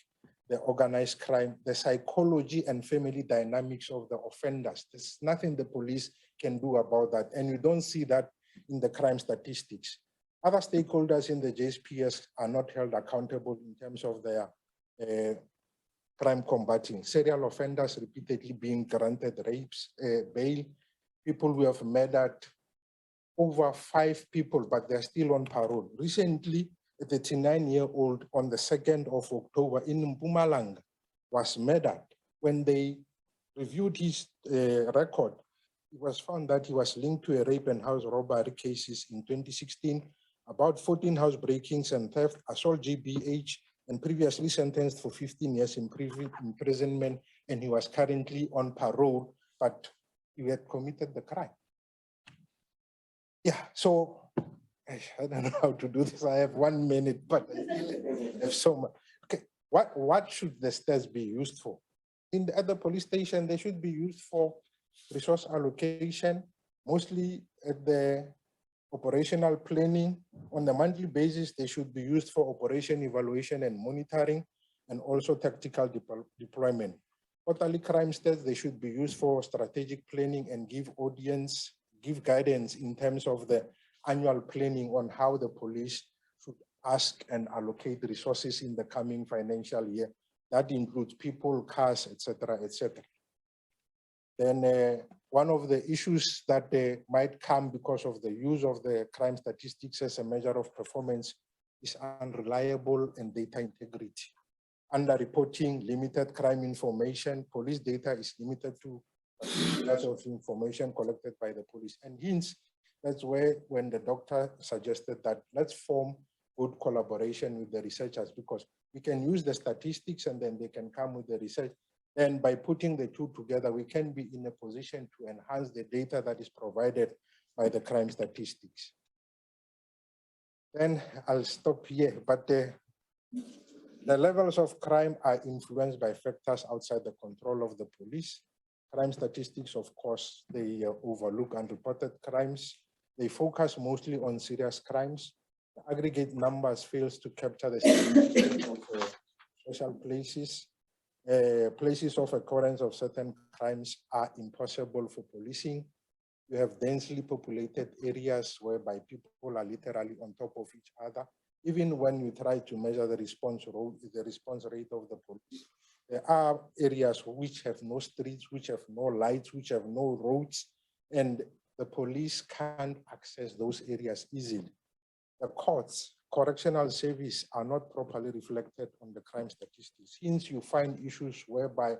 the organized crime, the psychology and family dynamics of the offenders. There's nothing the police can do about that. And you don't see that in the crime statistics. Other stakeholders in the JSPS are not held accountable in terms of their crime combating. Serial offenders repeatedly being granted rapes, bail, people who have murdered over 5 people, but they're still on parole. Recently, a 39-year-old on the 2nd of October in Mpumalanga was murdered. When they reviewed his record, it was found that he was linked to a rape and house robbery cases in 2016, about 14 house breakings and theft, assault GBH, and previously sentenced for 15 years imprisonment, and he was currently on parole, but he had committed the crime. Yeah, so I don't know how to do this. I have 1 minute, but I have so much. Okay, what should the stats be used for? In the other police station, they should be used for resource allocation, mostly at the operational planning. On a monthly basis, they should be used for operation evaluation and monitoring, and also tactical deployment. Quarterly crime stats, they should be used for strategic planning and give guidance in terms of the annual planning on how the police should ask and allocate resources in the coming financial year. That includes people, cars, etc., etc. Then one of the issues that might come because of the use of the crime statistics as a measure of performance is unreliable and data integrity. Under-reporting, limited crime information, police data is limited to lots of information collected by the police. And hence, that's where when the doctor suggested that let's form good collaboration with the researchers, because we can use the statistics and then they can come with the research. And by putting the two together, we can be in a position to enhance the data that is provided by the crime statistics. Then I'll stop here, but the levels of crime are influenced by factors outside the control of the police. Crime statistics, of course, they overlook unreported crimes. They focus mostly on serious crimes. The aggregate numbers fails to capture the significance of social places. Places of occurrence of certain crimes are impossible for policing. You have densely populated areas whereby people are literally on top of each other. Even when you try to measure the response rate of the police, there are areas which have no streets, which have no lights, which have no roads, and the police can't access those areas easily. The courts, correctional service are not properly reflected on the crime statistics. Hence, you find issues whereby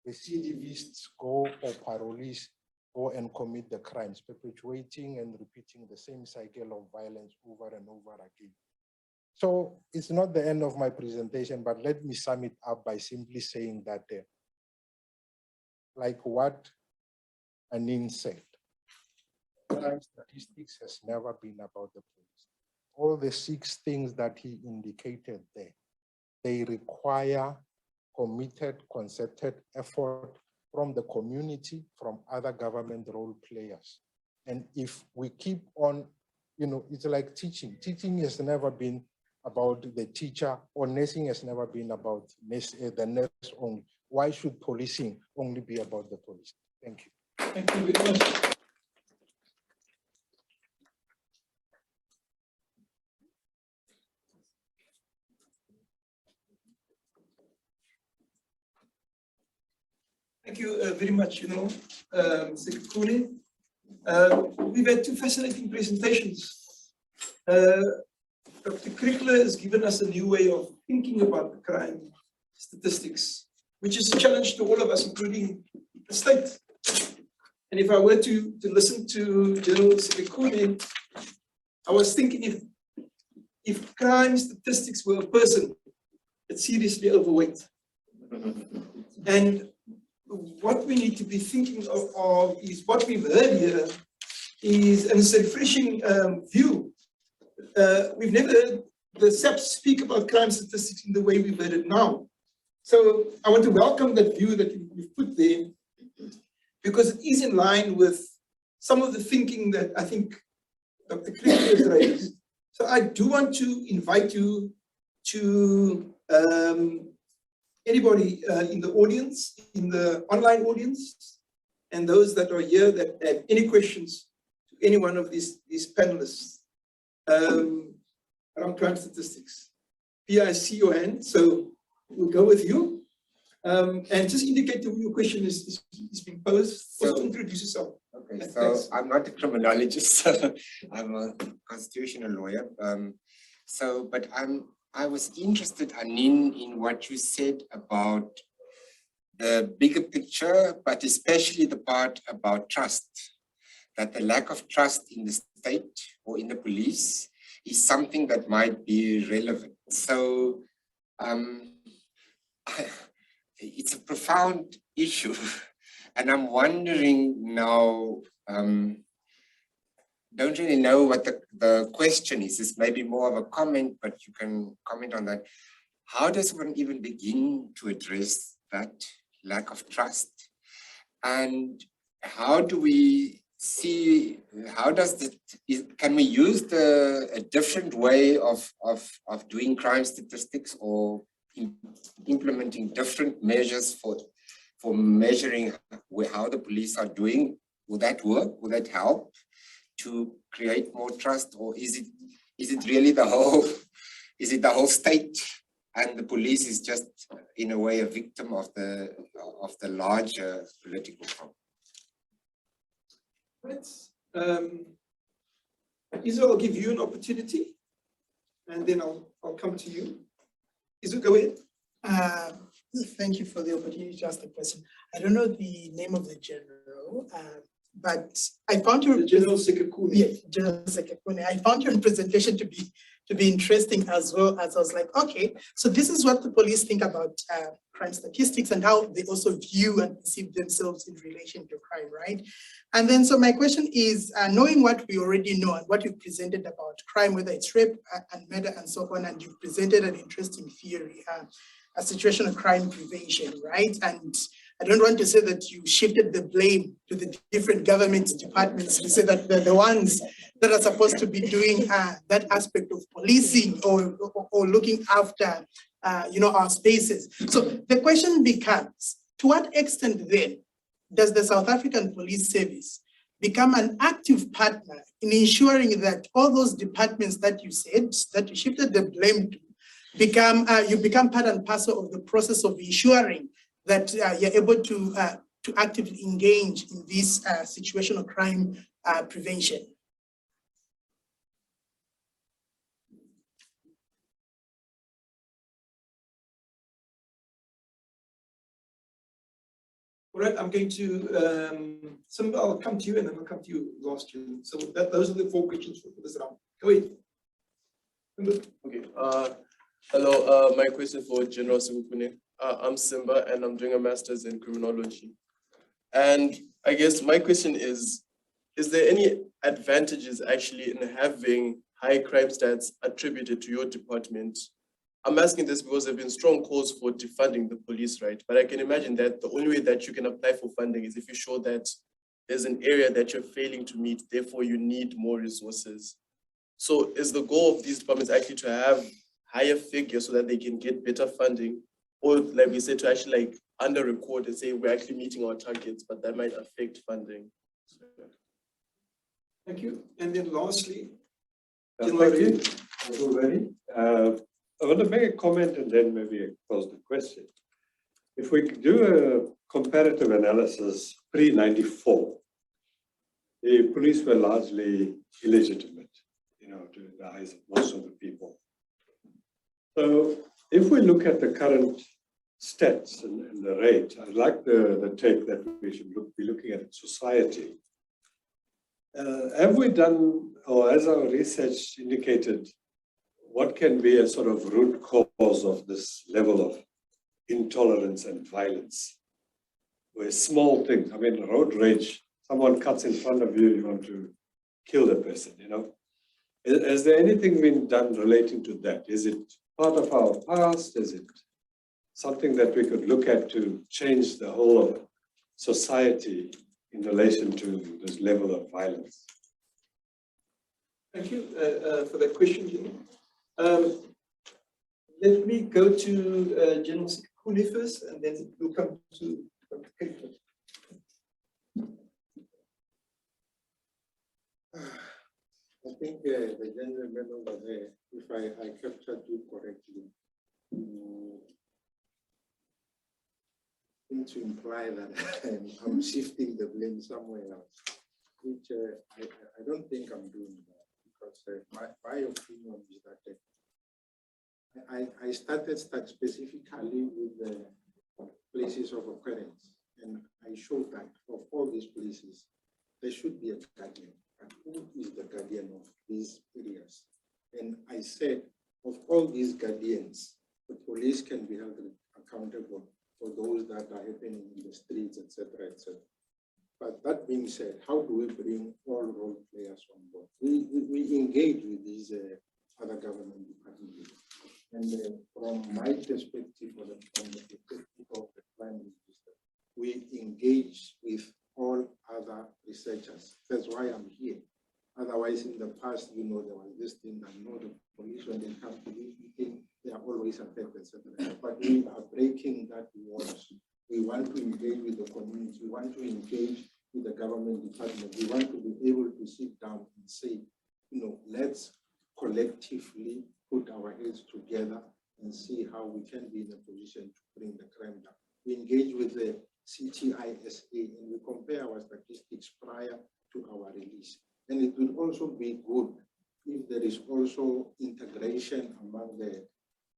the CDVists go or parolees go and commit the crimes, perpetuating and repeating the same cycle of violence over and over again. So it's not the end of my presentation, but let me sum it up by simply saying that, like what Anine said, crime statistics has never been about the police. All the 6 things that he indicated there, they require committed, concerted effort from the community, from other government role players. And if we keep on, it's like teaching. Teaching has never been about the teacher, or nursing has never been about the nurse only. Why should policing only be about the police? Thank you. Thank you very much. Thank you very much, Sekhukhune. We've had 2 fascinating presentations. Dr. Kriegler has given us a new way of thinking about the crime statistics, which is a challenge to all of us, including the state. And if I were to listen to General Sekhukhune, I was thinking if crime statistics were a person, it's seriously overweight. And what we need to be thinking of is what we've heard here is, and it's a refreshing view. We've never heard the SAPS speak about crime statistics in the way we've heard it now. So I want to welcome that view that you've put there, because it is in line with some of the thinking that I think Dr. Kriegler has raised. So I do want to invite you to anybody in the audience, in the online audience, and those that are here that have any questions to any one of these panelists around crime statistics. Pia, I see your hand, so we'll go with you. And just indicate to your question is being posed. So, also introduce yourself. Okay, so I'm not a criminologist, so I'm a constitutional lawyer. But I was interested, Anine, in what you said about the bigger picture, but especially the part about trust, that the lack of trust in the state or in the police is something that might be relevant. So it's a profound issue. And I'm wondering now, don't really know what the question is. It's maybe more of a comment, but you can comment on that. How does one even begin to address that lack of trust? And how do we see, can we use a different way of doing crime statistics, or implementing different measures for measuring how the police are doing? Will that work? Will that help to create more trust? Or is it really the whole state, and the police is just in a way a victim of the larger political problem? Right. Israel, I'll give you an opportunity, and then I'll come to you. Israel, go ahead. Thank you for the opportunity to ask the question. I don't know the name of the general, but I found your General Sekhukhune. Yes, General Sekhukhune. I found your presentation to be interesting, as well as I was like, okay, so this is what the police think about crime statistics and how they also view and perceive themselves in relation to crime, right? And then, so my question is, knowing what we already know and what you've presented about crime, whether it's rape and murder and so on, and you've presented an interesting theory, a situation of crime prevention, right? And I don't want to say that you shifted the blame to the different government departments to say that they're the ones that are supposed to be doing that aspect of policing or looking after, our spaces. So the question becomes, to what extent then does the South African Police Service become an active partner in ensuring that all those departments that you said, that you shifted the blame to, you become part and parcel of the process of ensuring that you're able to actively engage in this situation of crime prevention? All right, I'm going to, I'll come to you, and then I'll come to you last year. So those are the 4 questions for this round. Go ahead. Okay. Hello, my question for General Sekhukhune. I'm Simba, and I'm doing a master's in criminology. And I guess my question is there any advantages actually in having high crime stats attributed to your department? I'm asking this because there have been strong calls for defunding the police, right? But I can imagine that the only way that you can apply for funding is if you show that there's an area that you're failing to meet, therefore you need more resources. So is the goal of these departments actually to have higher figures so that they can get better funding, or like we said, to actually like under-record and say we're actually meeting our targets, but that might affect funding? Thank you. And then lastly, Already, I want to make a comment and then maybe pose the question. If we do a comparative analysis pre-94, the police were largely illegitimate, to the eyes of most of the people. So if we look at the current stats and the rate, I like the take that we should be looking at society. Have we done, or has our research indicated, what can be a sort of root cause of this level of intolerance and violence? Where small things, road rage, someone cuts in front of you, you want to kill the person, Has there anything been done relating to that? Is it part of our past? Is it something that we could look at to change the whole of society in relation to this level of violence? thank you for that question, General. Let me go to General Sekhukhune first, and then we'll come to Dr. Kriegler. I think the gentleman over there, if I captured you correctly, seem to imply that I'm shifting the blame somewhere else, which I don't think I'm doing that, because my opinion is that I started specifically with the places of occurrence, and I showed that of all these places, there should be a guardian. And who is the guardian of these areas? And I said, of all these guardians, the police can be held accountable for those that are happening in the streets, etc., etc. But that being said, how do we bring all role players on board? We engage with these other government departments. And from my perspective, or from the perspective of the crime register, we engage with all other researchers. That's why I'm here. Otherwise, in the past, there was this thing that the police, when they come to this meeting, they are always affected, etc. But we are breaking that walls. We want to engage with the community. We want to engage with the government department. We want to be able to sit down and say, let's collectively put our heads together and see how we can be in a position to bring the crime down. We engage with the CTISA, and we compare our statistics prior to our release. And it would also be good if there is also integration among the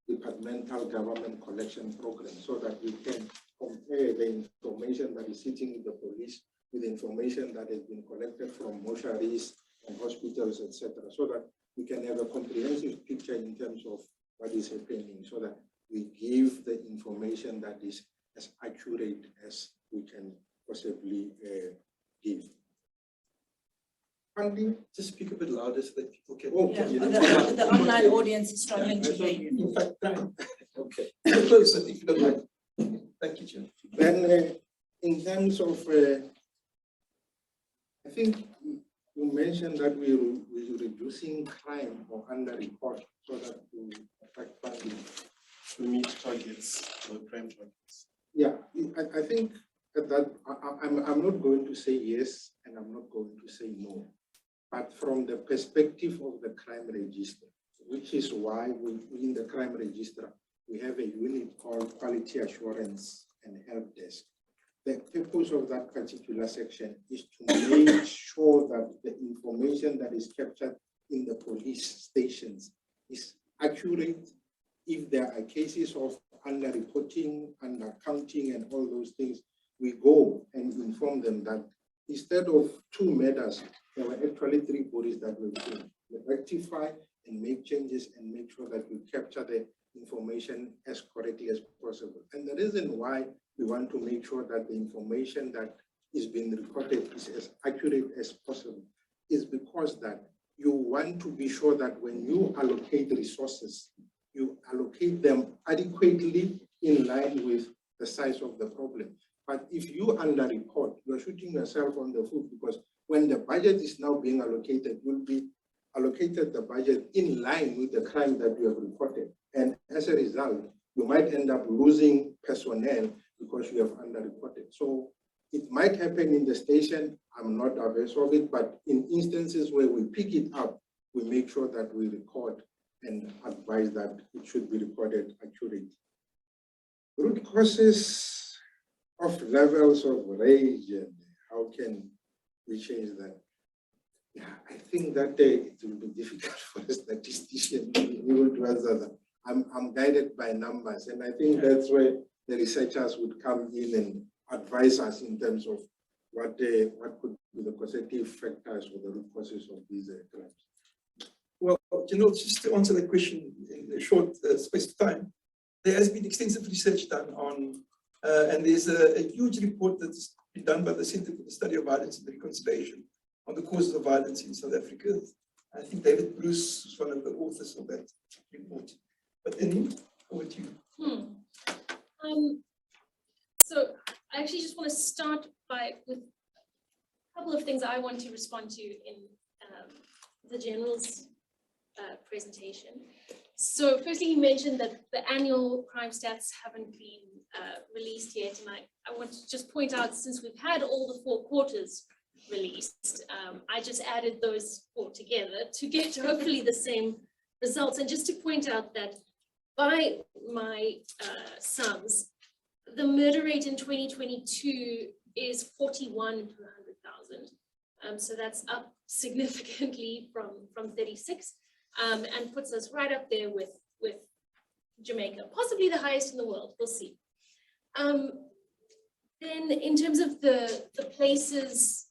departmental government collection program so that we can compare the information that is sitting with the police with information that has been collected from mortuaries and hospitals, etc., so that we can have a comprehensive picture in terms of what is happening, so that we give the information that is as accurate as we can possibly give. Andy, Just speak a bit louder so that people can. Yeah, you the online audience is struggling to hear you. In fact, okay. Close it if you don't mind. Thank you, Jim. Then, in terms of, I think you mentioned that we're reducing crime or under-report so that we affect funding. To meet targets or crime targets. Yeah, I think that I'm not going to say yes and I'm not going to say no. But from the perspective of the crime register, which is why we in the crime register, we have a unit called quality assurance and help desk. The purpose of that particular section is to make sure that the information that is captured in the police stations is accurate. If there are cases of underreporting, undercounting, and all those things, we go and inform them that instead of 2 murders, there were actually 3 bodies that were killed. We rectify and make changes and make sure that we capture the information as correctly as possible. And the reason why we want to make sure that the information that is being recorded is as accurate as possible is because that you want to be sure that when you allocate resources, you allocate them adequately in line with the size of the problem. But if you underreport, you're shooting yourself on the foot, because when the budget is now being allocated, you'll be allocated the budget in line with the crime that you have reported. And as a result, you might end up losing personnel because you have underreported. So it might happen in the station. I'm not averse of it, but in instances where we pick it up, we make sure that we record and advise that it should be recorded accurately. Root causes of levels of rage, and how can we change that? Yeah, I think that it will be difficult for a statistician to be able to answer that. I'm guided by numbers, and I think that's where the researchers would come in and advise us in terms of what could be the causative factors or the root causes of these crimes. Well, General, just to answer that question in a short space of time, there has been extensive research done on, and there's a huge report that's been done by the Center for the Study of Violence and Reconciliation on the causes of violence in South Africa. I think David Bruce was one of the authors of that report. But Anine, over to you. So I actually just want to start with a couple of things I want to respond to in the General's presentation. So firstly, he mentioned that the annual crime stats haven't been released yet. And I want to just point out, since we've had all the 4 quarters released, I just added those 4 together to get hopefully the same results. And just to point out that by my sums, the murder rate in 2022 is 41 per 100,000. So that's up significantly from 36, and puts us right up there with Jamaica, possibly the highest in the world. We'll see. Then in terms of the places,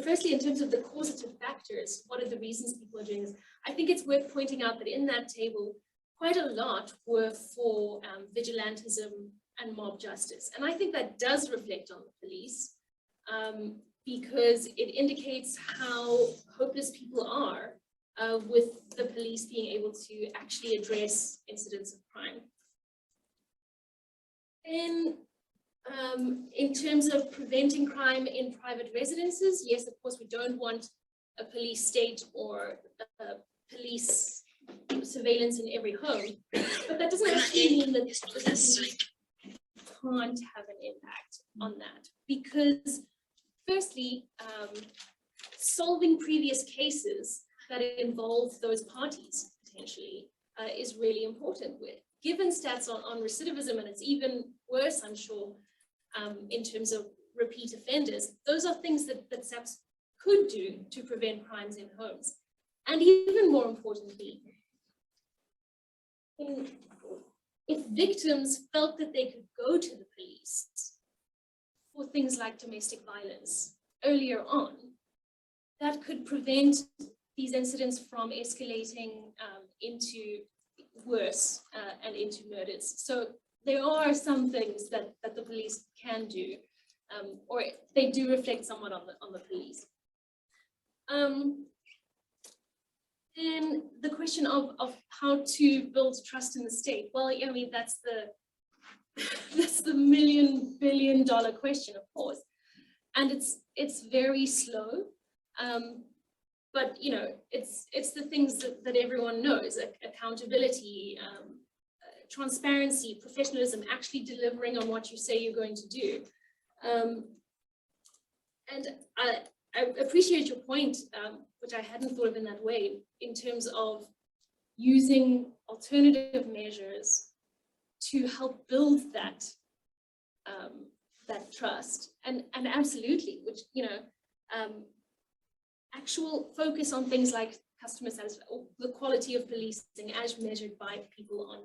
firstly, in terms of the causative factors, what are the reasons people are doing this? I think it's worth pointing out that in that table, quite a lot were for vigilantism and mob justice. And I think that does reflect on the police, because it indicates how hopeless people are with the police being able to actually address incidents of crime. Then, in terms of preventing crime in private residences, yes, of course, we don't want a police state or police surveillance in every home, but that doesn't actually mean that the police can't have an impact on that, because firstly, solving previous cases that involve those parties potentially is really important, given stats on recidivism, and it's even worse, I'm sure, in terms of repeat offenders, those are things that SAPS could do to prevent crimes in homes. And even more importantly, if victims felt that they could go to the police for things like domestic violence earlier on, that could prevent these incidents from escalating into worse and into murders. So there are some things that the police can do, or they do reflect somewhat on the police. Then the question of how to build trust in the state. Well, I mean, that's the $1 billion question, of course, and it's very slow. But you know, it's the things that everyone knows: accountability, transparency, professionalism, actually delivering on what you say you're going to do. And I appreciate your point, which I hadn't thought of in that way, in terms of using alternative measures to help build that that trust. And absolutely, which, you know, actual focus on things like customer satisfaction, or the quality of policing as measured by people on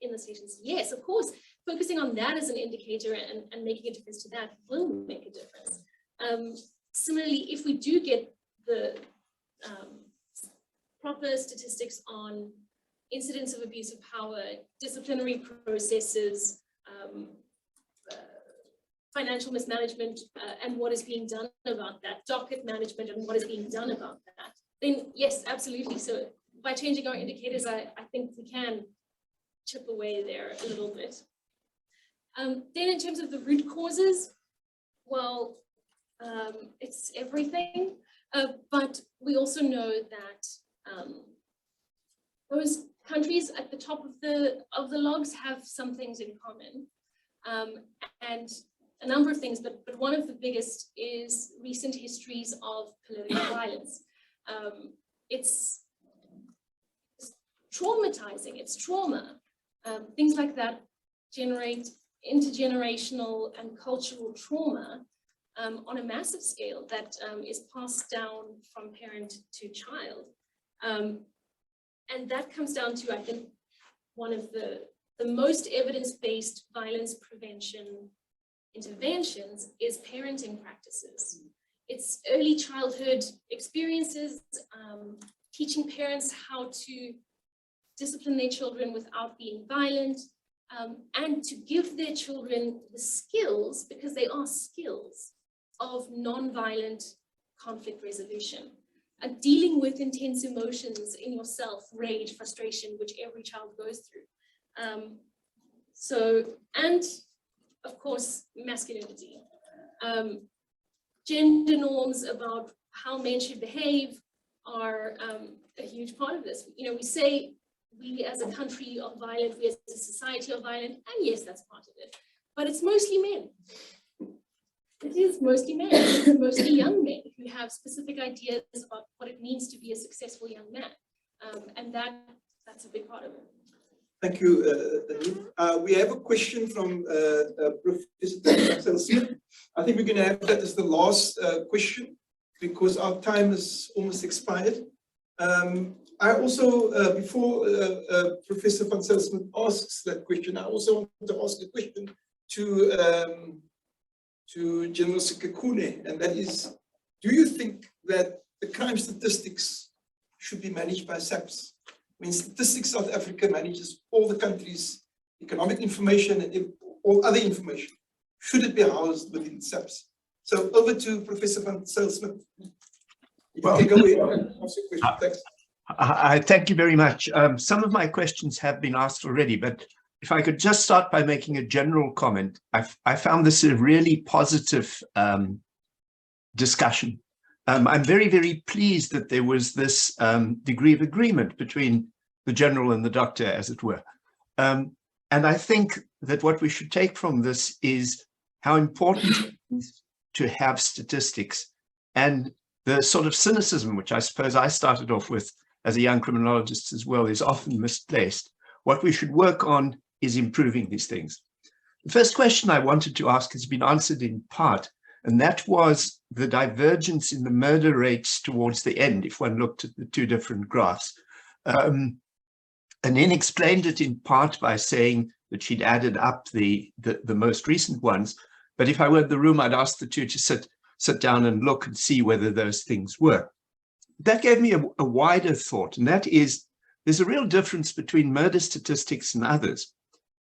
in the stations. Yes, of course, focusing on that as an indicator and making a difference to that will make a difference. Similarly, if we do get the proper statistics on incidents of abuse of power, disciplinary processes, financial mismanagement, and what is being done about that, docket management and what is being done about that, then yes, absolutely. So by changing our indicators, I think we can chip away there a little bit. Then in terms of the root causes, well, it's everything, but we also know that those countries at the top of the logs have some things in common, and a number of things, but one of the biggest is recent histories of political violence. It's traumatizing, it's trauma. Things like that generate intergenerational and cultural trauma on a massive scale that is passed down from parent to child. And that comes down to, I think, one of the most evidence-based violence prevention interventions is parenting practices. It's early childhood experiences, teaching parents how to discipline their children without being violent, and to give their children the skills, because they are skills, of non-violent conflict resolution. Dealing with intense emotions in yourself, rage, frustration, which every child goes through. And of course, masculinity. Gender norms about how men should behave are a huge part of this. You know, we say we as a country are violent, we as a society are violent, and yes, that's part of it. But it's mostly men. It is mostly men, it's mostly young men who have specific ideas about what it means to be a successful young man. And that's a big part of it. Thank you, Anine. We have a question from Professor Thulare Sekhukhune. I think we're going to have that as the last question, because our time is almost expired. I also, before Professor van Zyl asks that question, I also want to ask a question to General Sekhukhune, and that is, do you think that the crime statistics should be managed by SAPS? I mean, Statistics South Africa manages all the country's economic information and all other information. Should it be housed within SAPS? So over to Professor van Zyl. Well, go ahead. Ask your question. Thanks. I thank you very much. Some of my questions have been asked already, but if I could just start by making a general comment. I found this a really positive discussion. I'm very, very pleased that there was this degree of agreement between the general and the doctor, as it were. And I think that what we should take from this is how important it is to have statistics, and the sort of cynicism, which I suppose I started off with as a young criminologist as well, is often misplaced. what we should work on is improving these things. The first question I wanted to ask has been answered in part, and that was the divergence in the murder rates towards the end, if one looked at the two different graphs. Anine explained it in part by saying that she'd added up the most recent ones, but if I were in the room, I'd ask the two to sit down and look and see whether those things work. That gave me a wider thought, and that is, there's a real difference between murder statistics and others.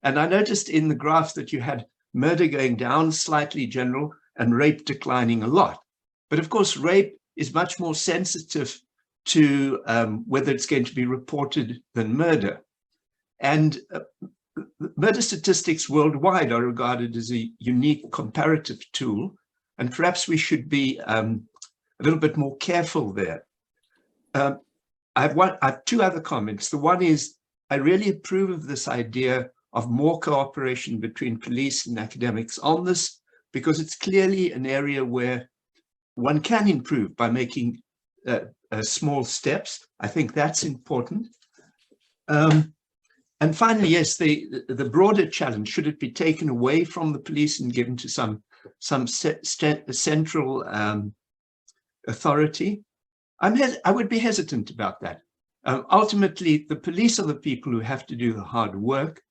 And I noticed in the graph that you had murder going down slightly, General, and rape declining a lot. But of course, rape is much more sensitive to whether it's going to be reported than murder. And murder statistics worldwide are regarded as a unique comparative tool, and perhaps we should be a little bit more careful there. I have two other comments. The one is, I really approve of this idea of more cooperation between police and academics on this, because it's clearly an area where one can improve by making small steps. I think that's important. And finally, yes, the broader challenge, should it be taken away from the police and given to some central authority? I would be hesitant about that. Ultimately, the police are the people who have to do the hard work.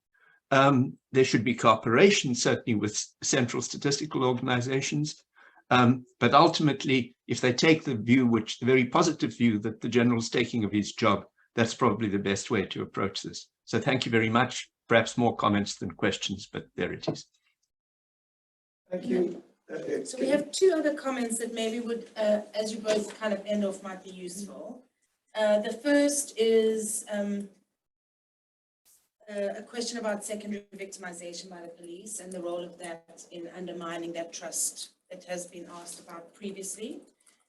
There should be cooperation, certainly with central statistical organizations. But ultimately, if they take the view, the very positive view that the general's taking of his job, that's probably the best way to approach this. So thank you very much. Perhaps more comments than questions, but there it is. Thank you. So we have two other comments that maybe would, as you both kind of end off, might be useful. The first is a question about secondary victimization by the police and the role of that in undermining that trust that has been asked about previously.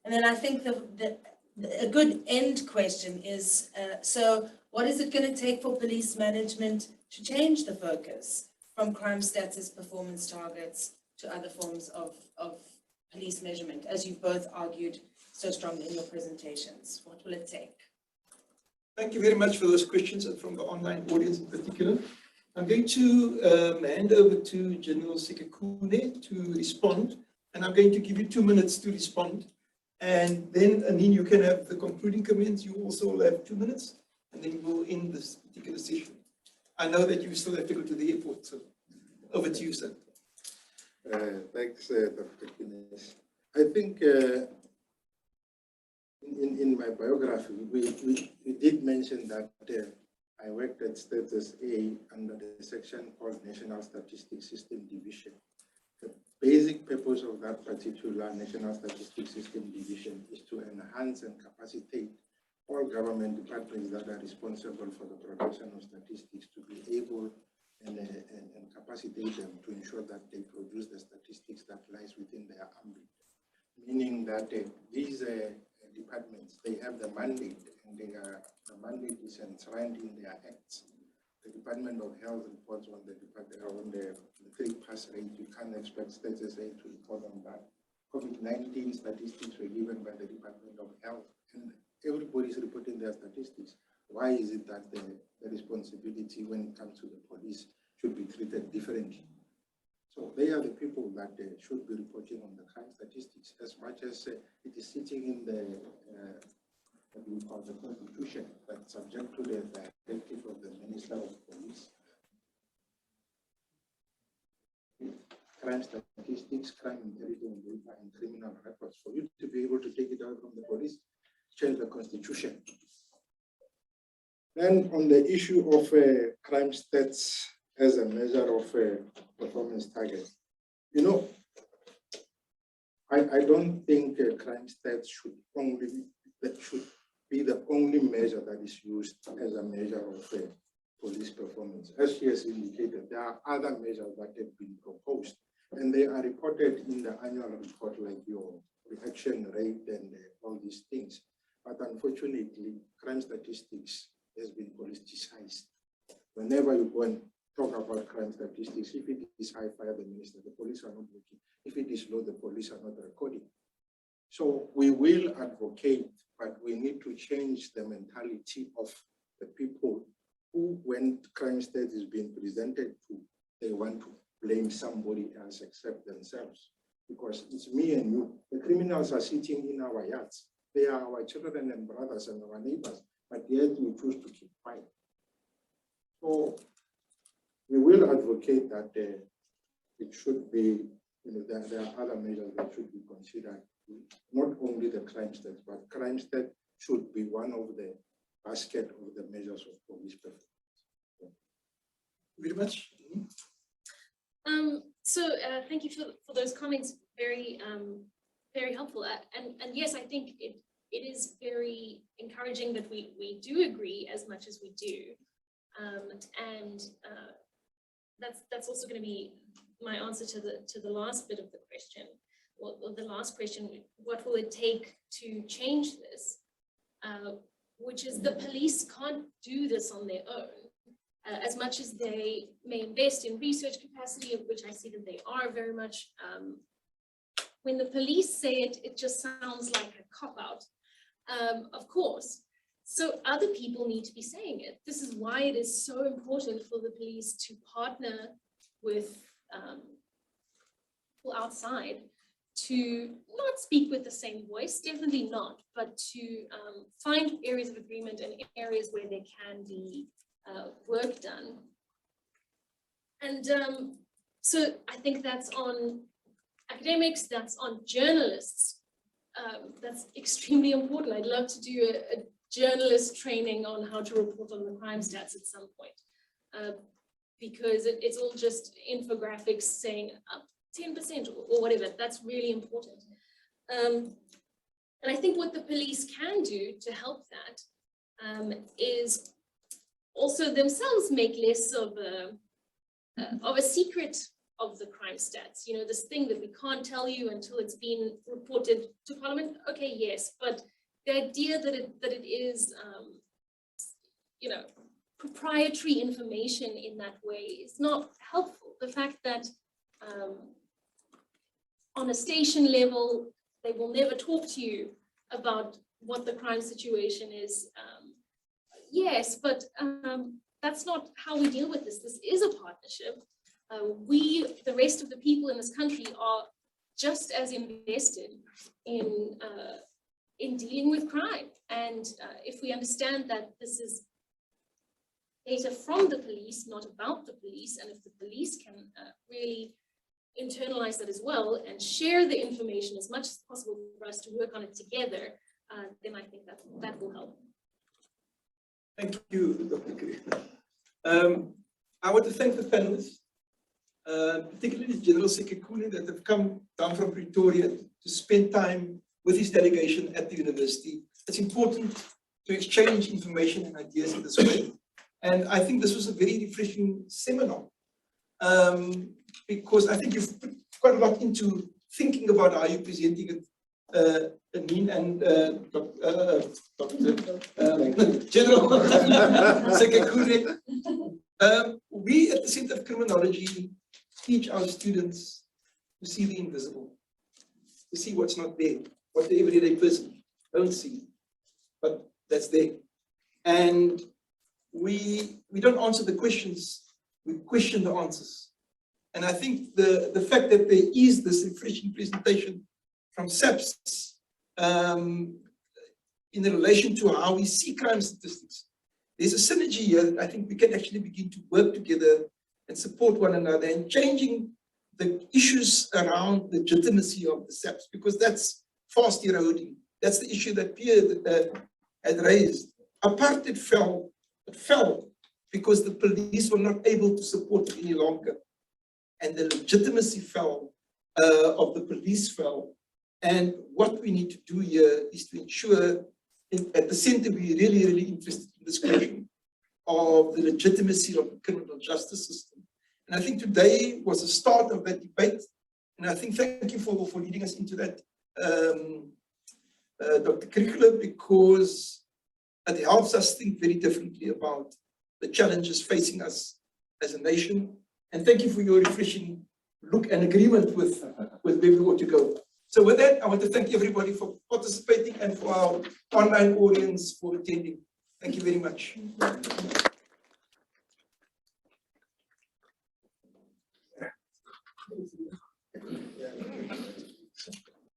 And then I think a good end question is, so what is it going to take for police management to change the focus from crime stats as performance targets to other forms of police measurement, as you both argued so strongly in your presentations? What will it take? Thank you very much for those questions, and from the online audience in particular. I'm going to hand over to General Sekhukhune to respond, and I'm going to give you 2 minutes to respond. And then, Anine, you can have the concluding comments. You also will have 2 minutes, and then we'll end this particular session. I know that you still have to go to the airport, so over to you, sir. Thanks, Dr. Kines. I think in my biography, we did mention that I worked at Status A under the section called National Statistics System Division. The basic purpose of that particular National Statistics System Division is to enhance and capacitate all government departments that are responsible for the production of statistics to be able and capacitate them to ensure that they produce the statistics that lies within their ambit. Meaning that these departments, they have the mandate, and the mandate is enshrined in their acts. The Department of Health reports on the 3-pass rate. You can't expect Status A to report on that. COVID-19 statistics were given by the Department of Health, and everybody is reporting their statistics. Why is it that the responsibility when it comes to the police should be treated differently? So they are the people that should be reporting on the crime statistics, as much as it is sitting in the what we call the Constitution, but subject to the directive of the Minister of Police. Crime statistics, crime intelligence data, and criminal records. For you to be able to take it out from the police, change the Constitution. Then on the issue of crime stats as a measure of performance targets, you know, I don't think crime stats should be the only measure that is used as a measure of police performance. As she has indicated, there are other measures that have been proposed, and they are reported in the annual report, like your reaction rate and all these things. But unfortunately, crime statistics has been politicized. Whenever you go and talk about crime statistics, if it is high, fire the minister, the police are not looking. If it is low, the police are not recording. So we will advocate, but we need to change the mentality of the people who, when crime state is being presented to, they want to blame somebody else except themselves. Because it's me and you. The criminals are sitting in our yards. They are our children and brothers and our neighbors, but yet we choose to keep quiet. So we will advocate that it should be, there are other measures that should be considered, not only the crime state, but crime state should be one of the basket of the measures of police performance. Very much. Thank you for those comments. Very very helpful. And yes, I think it is very encouraging that we do agree as much as we do. That's also going to be my answer to the last bit of the question, or the last question: what will it take to change this? Which is, the police can't do this on their own. As much as they may invest in research capacity, which I see that they are very much, when the police say it, it just sounds like a cop-out, of course. So other people need to be saying it. This is why it is so important for the police to partner with people outside, to not speak with the same voice, definitely not, but to find areas of agreement and areas where there can be work done. And so I think that's on academics, that's on journalists. That's extremely important. I'd love to do a journalist training on how to report on the crime stats at some point, because it's all just infographics saying up 10% or whatever. That's really important. And I think what the police can do to help that is also themselves make less of a secret of the crime stats. You know, this thing that we can't tell you until it's been reported to Parliament. Okay, yes, but the idea that it is, you know, proprietary information in that way is not helpful. The fact that on a station level, they will never talk to you about what the crime situation is. Yes, but that's not how we deal with this. This is a partnership. The rest of the people in this country, are just as invested in dealing with crime. And if we understand that this is data from the police, not about the police, and if the police can really internalize that as well and share the information as much as possible for us to work on it together, then I think that will help. Thank you, Dr. Kriegler. I want to thank the panelists, particularly General Sekhukhune, that have come down from Pretoria to spend time with his delegation at the university. It's important to exchange information and ideas in this way. And I think this was a very refreshing seminar, because I think you've put quite a lot into thinking about how you're presenting it, Anine and General Sekhukhune. We at the Center of Criminology teach our students to see the invisible, to see what's not there, what the everyday person don't see, but that's there. And we don't answer the questions, we question the answers. And I think the fact that there is this refreshing presentation from SAPS in relation to how we see crime statistics, there's a synergy here that I think we can actually begin to work together and support one another in changing the issues around legitimacy of the SAPS, because that's fast eroding. That's the issue that Pierre had raised. Apartheid fell, it fell because the police were not able to support it any longer. And the legitimacy fell, of the police fell. And what we need to do here is to ensure, at the center, we're really, really interested in this question of the legitimacy of the criminal justice system. And I think today was the start of that debate. And I think, thank you for leading us into that, Dr. Kriegler, because it helps us think very differently about the challenges facing us as a nation. And thank you for your refreshing look and agreement with where we ought to go. So with that, I want to thank everybody for participating and for our online audience for attending. Thank you very much.